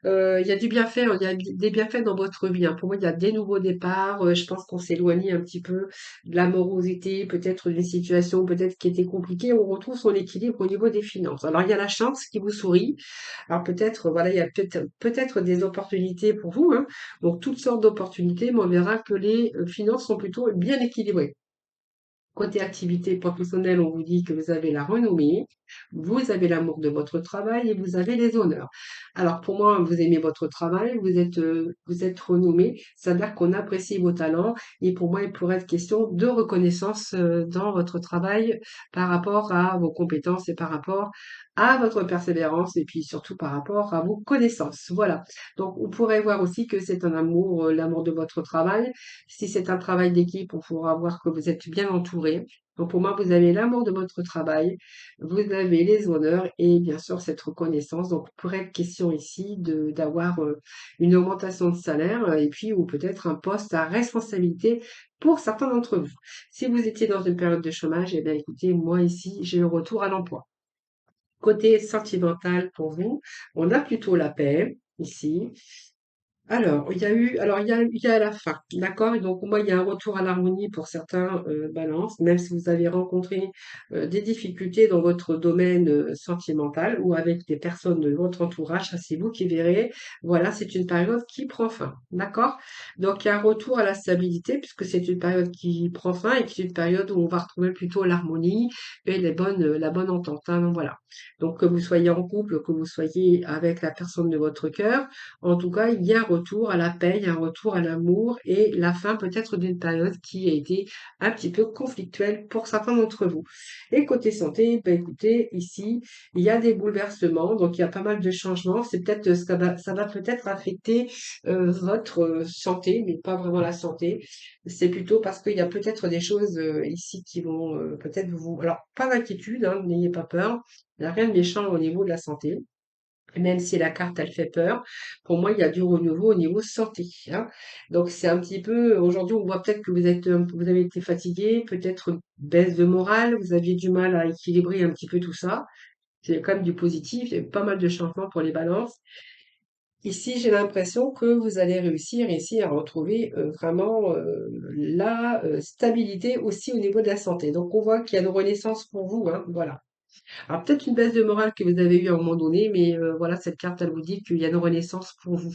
Il y a du bienfait, hein, il y a des bienfaits dans votre vie, hein. Pour moi, il y a des nouveaux départs. Je pense qu'on s'éloigne un petit peu de l'amorosité, peut-être d'une situation peut-être qui était compliquée. On retrouve son équilibre au niveau des finances. Alors il y a la chance qui vous sourit. Alors peut-être, voilà, il y a peut-être des opportunités pour vous, hein. Donc toutes sortes d'opportunités, mais on verra que les finances sont plutôt bien équilibrées. Côté activité professionnelle, on vous dit que vous avez la renommée, vous avez l'amour de votre travail et vous avez les honneurs. Alors pour moi, vous aimez votre travail, vous êtes renommé, ça veut dire qu'on apprécie vos talents et pour moi, il pourrait être question de reconnaissance dans votre travail par rapport à vos compétences et par rapport à votre persévérance et puis surtout par rapport à vos connaissances. Voilà. Donc on pourrait voir aussi que c'est un amour, l'amour de votre travail. Si c'est un travail d'équipe, on pourra voir que vous êtes bien entouré. Donc pour moi, vous avez l'amour de votre travail, vous avez les honneurs et bien sûr cette reconnaissance. Donc, il pourrait être question ici d'avoir une augmentation de salaire et puis ou peut-être un poste à responsabilité pour certains d'entre vous. Si vous étiez dans une période de chômage, eh bien écoutez, moi ici, j'ai le retour à l'emploi. Côté sentimental pour vous, on a plutôt la paix ici. Il y a la fin, d'accord? Et donc, moi, il y a un retour à l'harmonie pour certains balances, même si vous avez rencontré des difficultés dans votre domaine sentimental ou avec des personnes de votre entourage, ça c'est vous qui verrez. Voilà, c'est une période qui prend fin, d'accord? Donc, il y a un retour à la stabilité puisque c'est une période qui prend fin et qui est une période où on va retrouver plutôt l'harmonie et la bonne entente, hein, donc voilà. Donc, que vous soyez en couple, que vous soyez avec la personne de votre cœur, en tout cas, il y a un retour à la paix, il y a un retour à l'amour et la fin peut-être d'une période qui a été un petit peu conflictuelle pour certains d'entre vous. Et côté santé, ben écoutez, ici, il y a des bouleversements, donc il y a pas mal de changements. C'est peut-être ça va peut-être affecter votre santé, mais pas vraiment la santé. C'est plutôt parce qu'il y a peut-être des choses ici qui vont peut-être vous. Alors, pas d'inquiétude, hein, n'ayez pas peur. Il n'y a rien de méchant au niveau de la santé. Même si la carte, elle fait peur, pour moi, il y a du renouveau au niveau santé, hein. Donc, c'est un petit peu, aujourd'hui, on voit peut-être que vous avez été fatigué, peut-être une baisse de morale, vous aviez du mal à équilibrer un petit peu tout ça. C'est quand même du positif, il y a eu pas mal de changements pour les balances. Ici, j'ai l'impression que vous allez réussir ici à retrouver vraiment la stabilité aussi au niveau de la santé. Donc, on voit qu'il y a une renaissance pour vous, hein, voilà. Alors peut-être une baisse de morale que vous avez eue à un moment donné, mais voilà, cette carte, elle vous dit qu'il y a une renaissance pour vous.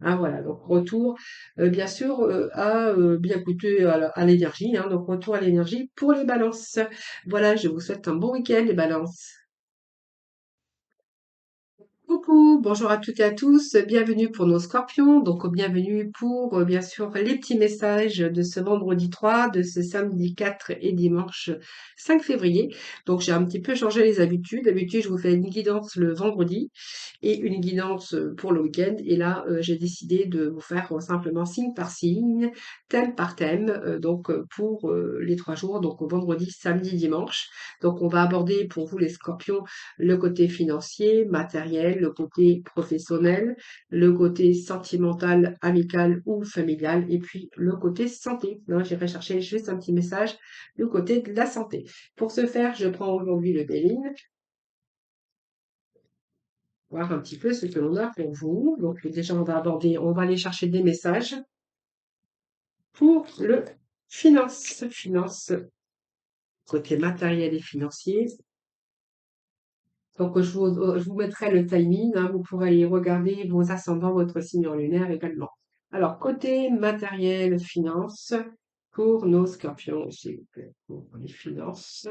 Ah voilà, donc retour, bien sûr, à bien écouter à l'énergie, hein, donc retour à l'énergie pour les balances. Voilà, je vous souhaite un bon week-end, les balances. Coucou, bonjour à toutes et à tous, bienvenue pour nos scorpions, donc bienvenue pour bien sûr les petits messages de ce vendredi 3, de ce samedi 4 et dimanche 5 février. Donc j'ai un petit peu changé les habitudes, d'habitude je vous fais une guidance le vendredi et une guidance pour le week-end et là j'ai décidé de vous faire simplement signe par signe, thème par thème, donc pour les 3 jours, donc vendredi, samedi, dimanche. Donc on va aborder pour vous les scorpions le côté financier, matériel, le côté professionnel, le côté sentimental, amical ou familial, et puis le côté santé. Là, j'irai chercher juste un petit message, le côté de la santé. Pour ce faire, je prends aujourd'hui le Béline, voir un petit peu ce que l'on a pour vous. Donc déjà, on va aller chercher des messages pour le finance, côté matériel et financier. Donc, je vous mettrai le timing, hein, vous pourrez y regarder vos ascendants, votre signe lunaire également. Alors, côté matériel, finance, pour nos scorpions, s'il vous plaît, pour les finances.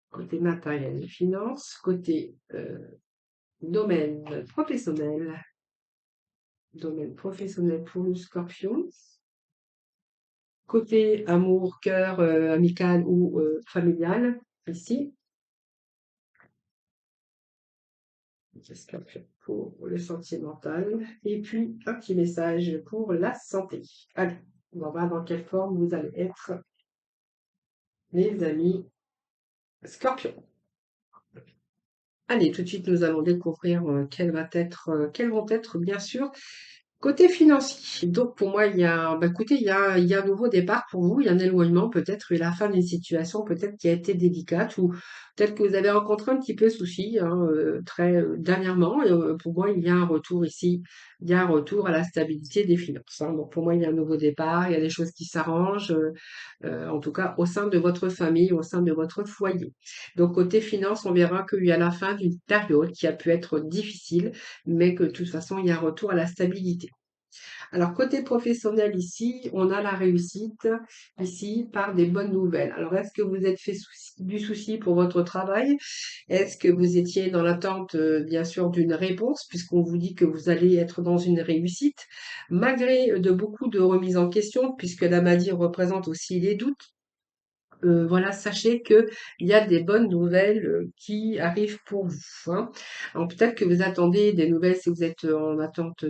Côté matériel et finance, côté domaine domaine professionnel pour nos scorpions. Côté amour, cœur, amical ou familial, ici. Scorpion pour le sentimental. Et puis, un petit message pour la santé. Allez, on va voir dans quelle forme vous allez être, les amis Scorpion. Allez, tout de suite, nous allons découvrir quels vont être, bien sûr, côté financier. Donc, pour moi, bah, écoutez, il y a un nouveau départ pour vous, il y a un éloignement peut-être, et la fin d'une situation peut-être qui a été délicate, ou peut-être que vous avez rencontré un petit peu souci, hein, très dernièrement. Et, pour moi, il y a un retour ici, il y a un retour à la stabilité des finances, hein. Donc, pour moi, il y a un nouveau départ, il y a des choses qui s'arrangent, en tout cas au sein de votre famille, au sein de votre foyer. Donc côté finance, on verra qu'il y a la fin d'une période qui a pu être difficile, mais que de toute façon, il y a un retour à la stabilité. Alors côté professionnel ici, on a la réussite ici par des bonnes nouvelles. Alors est-ce que vous êtes fait du souci pour votre travail? Est-ce que vous étiez dans l'attente, bien sûr, d'une réponse, puisqu'on vous dit que vous allez être dans une réussite, malgré de beaucoup de remises en question, puisque la maladie représente aussi les doutes. voilà, sachez que il y a des bonnes nouvelles qui arrivent pour vous, hein. Alors peut-être que vous attendez des nouvelles si vous êtes en attente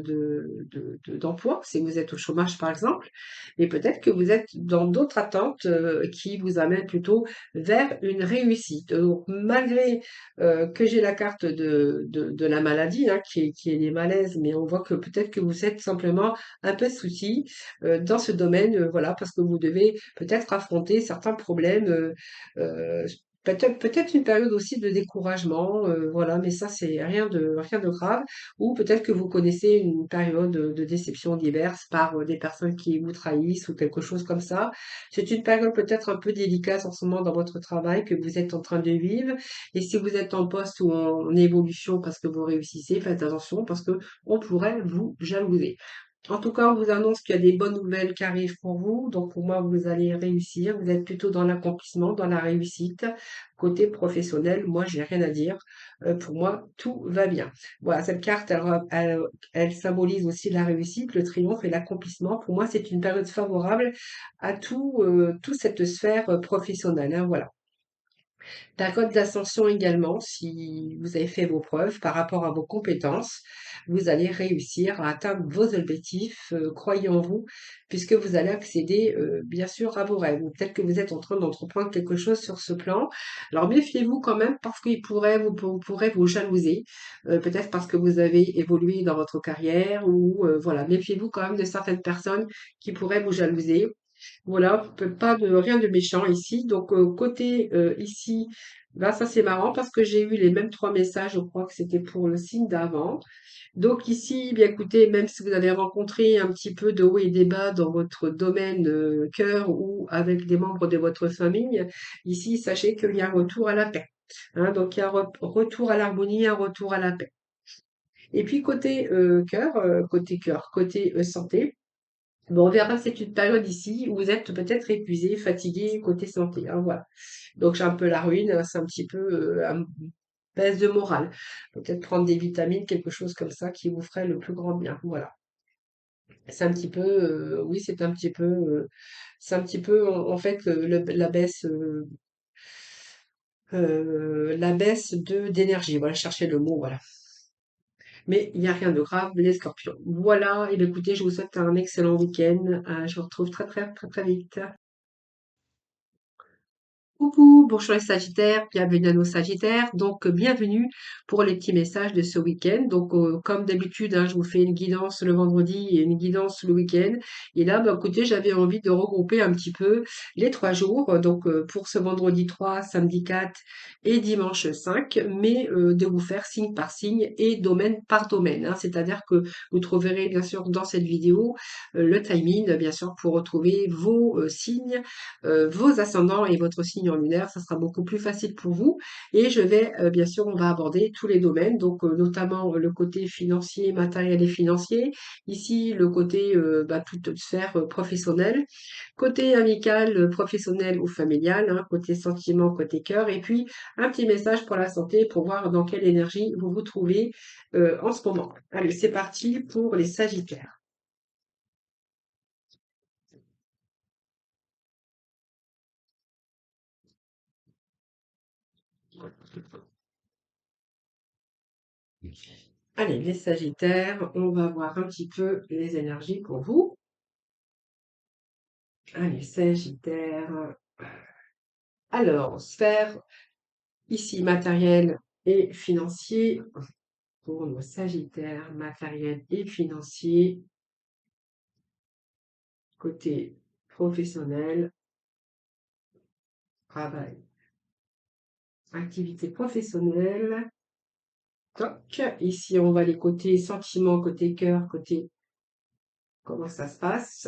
d'emploi, si vous êtes au chômage par exemple, et peut-être que vous êtes dans d'autres attentes qui vous amènent plutôt vers une réussite. Donc malgré que j'ai la carte de la maladie, hein, qui est les malaises, mais on voit que peut-être que vous êtes simplement un peu souci dans ce domaine, voilà, parce que vous devez peut-être affronter certains problèmes, euh, peut-être une période aussi de découragement, voilà, mais ça c'est rien de grave. Ou peut-être que vous connaissez une période de déception diverse par des personnes qui vous trahissent ou quelque chose comme ça. C'est une période peut-être un peu délicate en ce moment dans votre travail que vous êtes en train de vivre. Et si vous êtes en poste ou en évolution parce que vous réussissez, faites attention parce que on pourrait vous jalouser. En tout cas, on vous annonce qu'il y a des bonnes nouvelles qui arrivent pour vous. Donc, pour moi, vous allez réussir. Vous êtes plutôt dans l'accomplissement, dans la réussite. Côté professionnel, moi, j'ai rien à dire. Pour moi, tout va bien. Voilà, cette carte, elle symbolise aussi la réussite, le triomphe et l'accomplissement. Pour moi, c'est une période favorable à toute cette sphère professionnelle, hein, voilà. La cote d'ascension également, si vous avez fait vos preuves par rapport à vos compétences, vous allez réussir à atteindre vos objectifs, croyez en vous, puisque vous allez accéder, bien sûr, à vos rêves. Ou peut-être que vous êtes en train d'entreprendre quelque chose sur ce plan. Alors méfiez-vous quand même parce qu'il vous pourrez vous jalouser, peut-être parce que vous avez évolué dans votre carrière ou voilà, méfiez-vous quand même de certaines personnes qui pourraient vous jalouser. Voilà, pas de rien de méchant ici. Donc côté ici, là ça c'est marrant parce que j'ai eu les mêmes trois messages, je crois que c'était pour le signe d'avant. Donc ici, bien écoutez, même si vous avez rencontré un petit peu de haut et des bas dans votre domaine cœur ou avec des membres de votre famille, ici sachez qu'il y a un retour à la paix, hein. Donc il y a un retour à l'harmonie, un retour à la paix. Et puis côté cœur, côté santé. Bon, on verra, c'est une période ici où vous êtes peut-être épuisé, fatigué côté santé, hein, voilà. Donc j'ai un peu la ruine, hein, c'est un petit peu baisse de morale. Peut-être prendre des vitamines, quelque chose comme ça qui vous ferait le plus grand bien. Voilà. C'est un petit peu, oui, c'est un petit peu en fait la baisse de d'énergie. Voilà, chercher le mot, voilà. Mais il n'y a rien de grave, les scorpions. Voilà, et bien écoutez, je vous souhaite un excellent week-end. Je vous retrouve très très très très vite. Coucou, bonjour les Sagittaires, bienvenue à nos Sagittaires. Donc, bienvenue pour les petits messages de ce week-end. Donc, comme d'habitude, hein, je vous fais une guidance le vendredi et une guidance le week-end. Et là, bah, écoutez, j'avais envie de regrouper un petit peu les 3 jours. Donc, pour ce vendredi 3, samedi 4 et dimanche 5, mais de vous faire signe par signe et domaine par domaine, hein. C'est-à-dire que vous trouverez bien sûr dans cette vidéo le timing, bien sûr, pour retrouver vos signes vos ascendants et votre signe en lunaire, ça sera beaucoup plus facile pour vous. Et je vais, bien sûr, on va aborder tous les domaines, donc notamment le côté financier, matériel et financier. Ici, le côté, toute sphère professionnelle. Côté amical, professionnel ou familial, hein, côté sentiment, côté cœur. Et puis, un petit message pour la santé pour voir dans quelle énergie vous vous trouvez en ce moment. Allez, c'est parti pour les Sagittaires. Allez, les Sagittaires, on va voir un petit peu les énergies pour vous. Allez, Sagittaire. Alors, sphère ici matériel et financier pour nos Sagittaires, matériel et financier, côté professionnel, travail, activité professionnelle. Toc. Ici, on va les côtés sentiments, côté cœur, côté comment ça se passe.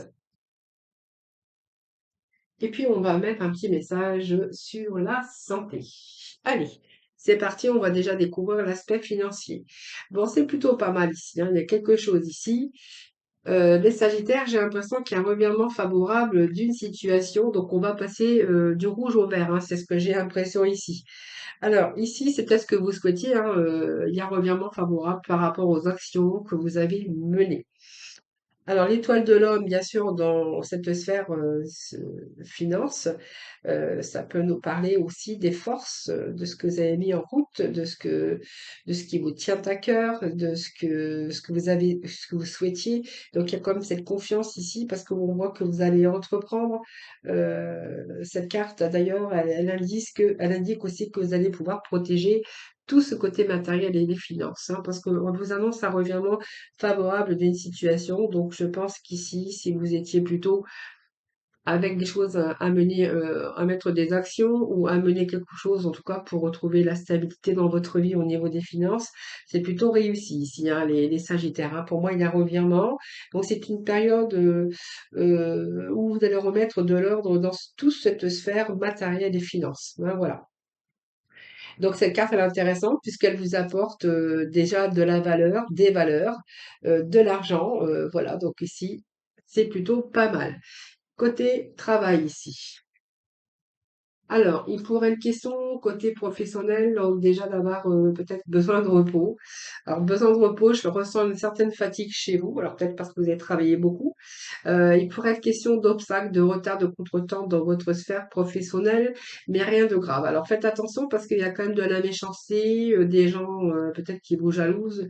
Et puis, on va mettre un petit message sur la santé. Allez, c'est parti, on va déjà découvrir l'aspect financier. Bon, c'est plutôt pas mal ici, hein, il y a quelque chose ici. Les Sagittaires, j'ai l'impression qu'il y a un revirement favorable d'une situation, donc on va passer du rouge au vert, hein, c'est ce que j'ai l'impression ici. Alors, ici, c'est peut-être ce que vous souhaitiez, hein, il y a un revirement favorable par rapport aux actions que vous avez menées. Alors, l'étoile de l'homme, bien sûr, dans cette sphère finance, ça peut nous parler aussi des forces, de ce que vous avez mis en route, de ce qui vous tient à cœur, de ce que vous avez, ce que vous souhaitiez. Donc, il y a comme cette confiance ici parce qu'on voit que vous allez entreprendre. Cette carte, d'ailleurs, elle indique aussi que vous allez pouvoir protéger tout ce côté matériel et les finances, hein, parce qu'on vous annonce un revirement favorable d'une situation. Donc, je pense qu'ici, si vous étiez plutôt avec des choses à mener, à mettre des actions ou à mener quelque chose, en tout cas pour retrouver la stabilité dans votre vie au niveau des finances, c'est plutôt réussi ici, hein, les Sagittaires, hein. Pour moi, il y a un revirement. Donc, c'est une période où vous allez remettre de l'ordre dans toute cette sphère matérielle et finances, hein, voilà. Donc cette carte, elle est intéressante puisqu'elle vous apporte déjà de la valeur, des valeurs, de l'argent. Voilà, donc ici, c'est plutôt pas mal. Côté travail ici. Alors, il pourrait être question côté professionnel, donc déjà d'avoir peut-être besoin de repos. Alors, besoin de repos, je ressens une certaine fatigue chez vous. Alors, peut-être parce que vous avez travaillé beaucoup. Il pourrait être question d'obstacles, de retard, de contretemps dans votre sphère professionnelle, mais rien de grave. Alors faites attention parce qu'il y a quand même de la méchanceté, des gens peut-être qui vous jalousent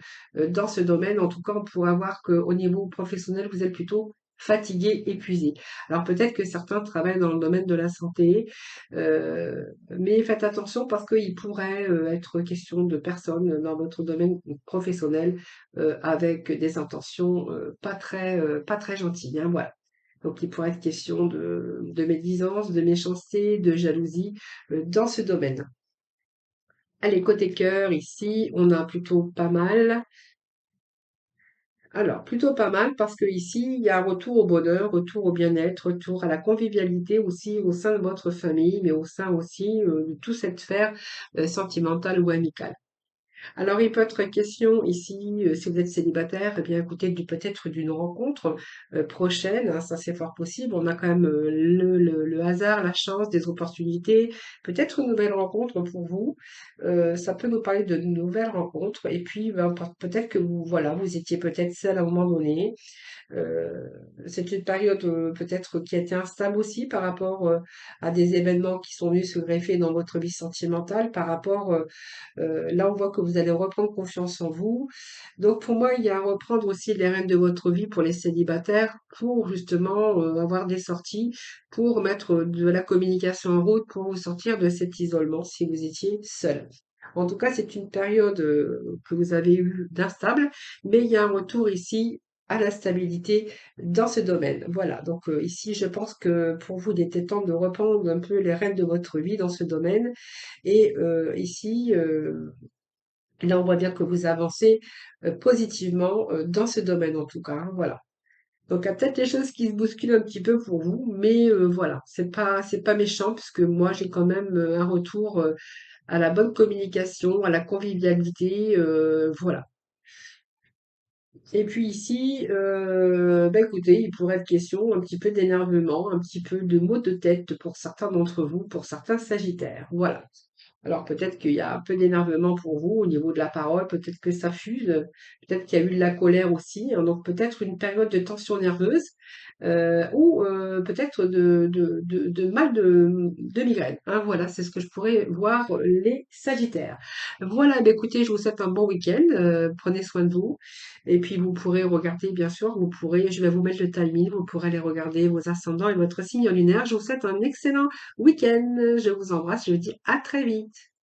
dans ce domaine. En tout cas, on pourrait voir qu'au niveau professionnel, vous êtes plutôt fatigué, épuisé. Alors peut-être que certains travaillent dans le domaine de la santé, mais faites attention parce qu'il pourrait être question de personnes dans votre domaine professionnel avec des intentions pas très gentilles, hein, voilà. Donc il pourrait être question de médisance, de méchanceté, de jalousie dans ce domaine. Allez, côté cœur, ici, on a plutôt pas mal. Alors, plutôt pas mal parce que ici, il y a un retour au bonheur, retour au bien-être, retour à la convivialité aussi au sein de votre famille, mais au sein aussi de toute cette sphère sentimentale ou amicale. Alors, il peut être question ici, si vous êtes célibataire, eh bien, écoutez, peut-être d'une rencontre prochaine, hein, ça c'est fort possible. On a quand même le hasard, la chance, des opportunités, peut-être une nouvelle rencontre pour vous. Ça peut nous parler de nouvelles rencontres. Et puis, ben, peut-être que vous, voilà, vous étiez peut-être seul à un moment donné. Euh, c'est une période peut-être qui a été instable aussi par rapport à des événements qui sont venus se greffer dans votre vie sentimentale, par rapport là, on voit que vous allez reprendre confiance en vous. Donc, pour moi, il y a à reprendre aussi les rênes de votre vie pour les célibataires, pour justement avoir des sorties, pour mettre de la communication en route, pour vous sortir de cet isolement si vous étiez seul. En tout cas, c'est une période que vous avez eue d'instable, mais il y a un retour ici à la stabilité dans ce domaine. Voilà, donc ici, je pense que pour vous, il était temps de reprendre un peu les rênes de votre vie dans ce domaine. Et ici, là, on voit bien que vous avancez positivement dans ce domaine, en tout cas, hein, voilà. Donc, il y a peut-être des choses qui se bousculent un petit peu pour vous, mais voilà, c'est pas méchant, puisque moi, j'ai quand même un retour à la bonne communication, à la convivialité, voilà. Et puis ici, bah écoutez, il pourrait être question un petit peu d'énervement, un petit peu de maux de tête pour certains d'entre vous, pour certains sagittaires. Voilà. Alors peut-être qu'il y a un peu d'énervement pour vous au niveau de la parole, peut-être que ça fuse, peut-être qu'il y a eu de la colère aussi, hein, donc peut-être une période de tension nerveuse ou peut-être de mal de migraine, hein, voilà, c'est ce que je pourrais voir les Sagittaires. Voilà, bah, écoutez, je vous souhaite un bon week-end, prenez soin de vous, et puis vous pourrez regarder, bien sûr, vous pourrez, je vais vous mettre le timing, vous pourrez aller regarder vos ascendants et votre signe lunaire. Je vous souhaite un excellent week-end, je vous embrasse, je vous dis à très vite.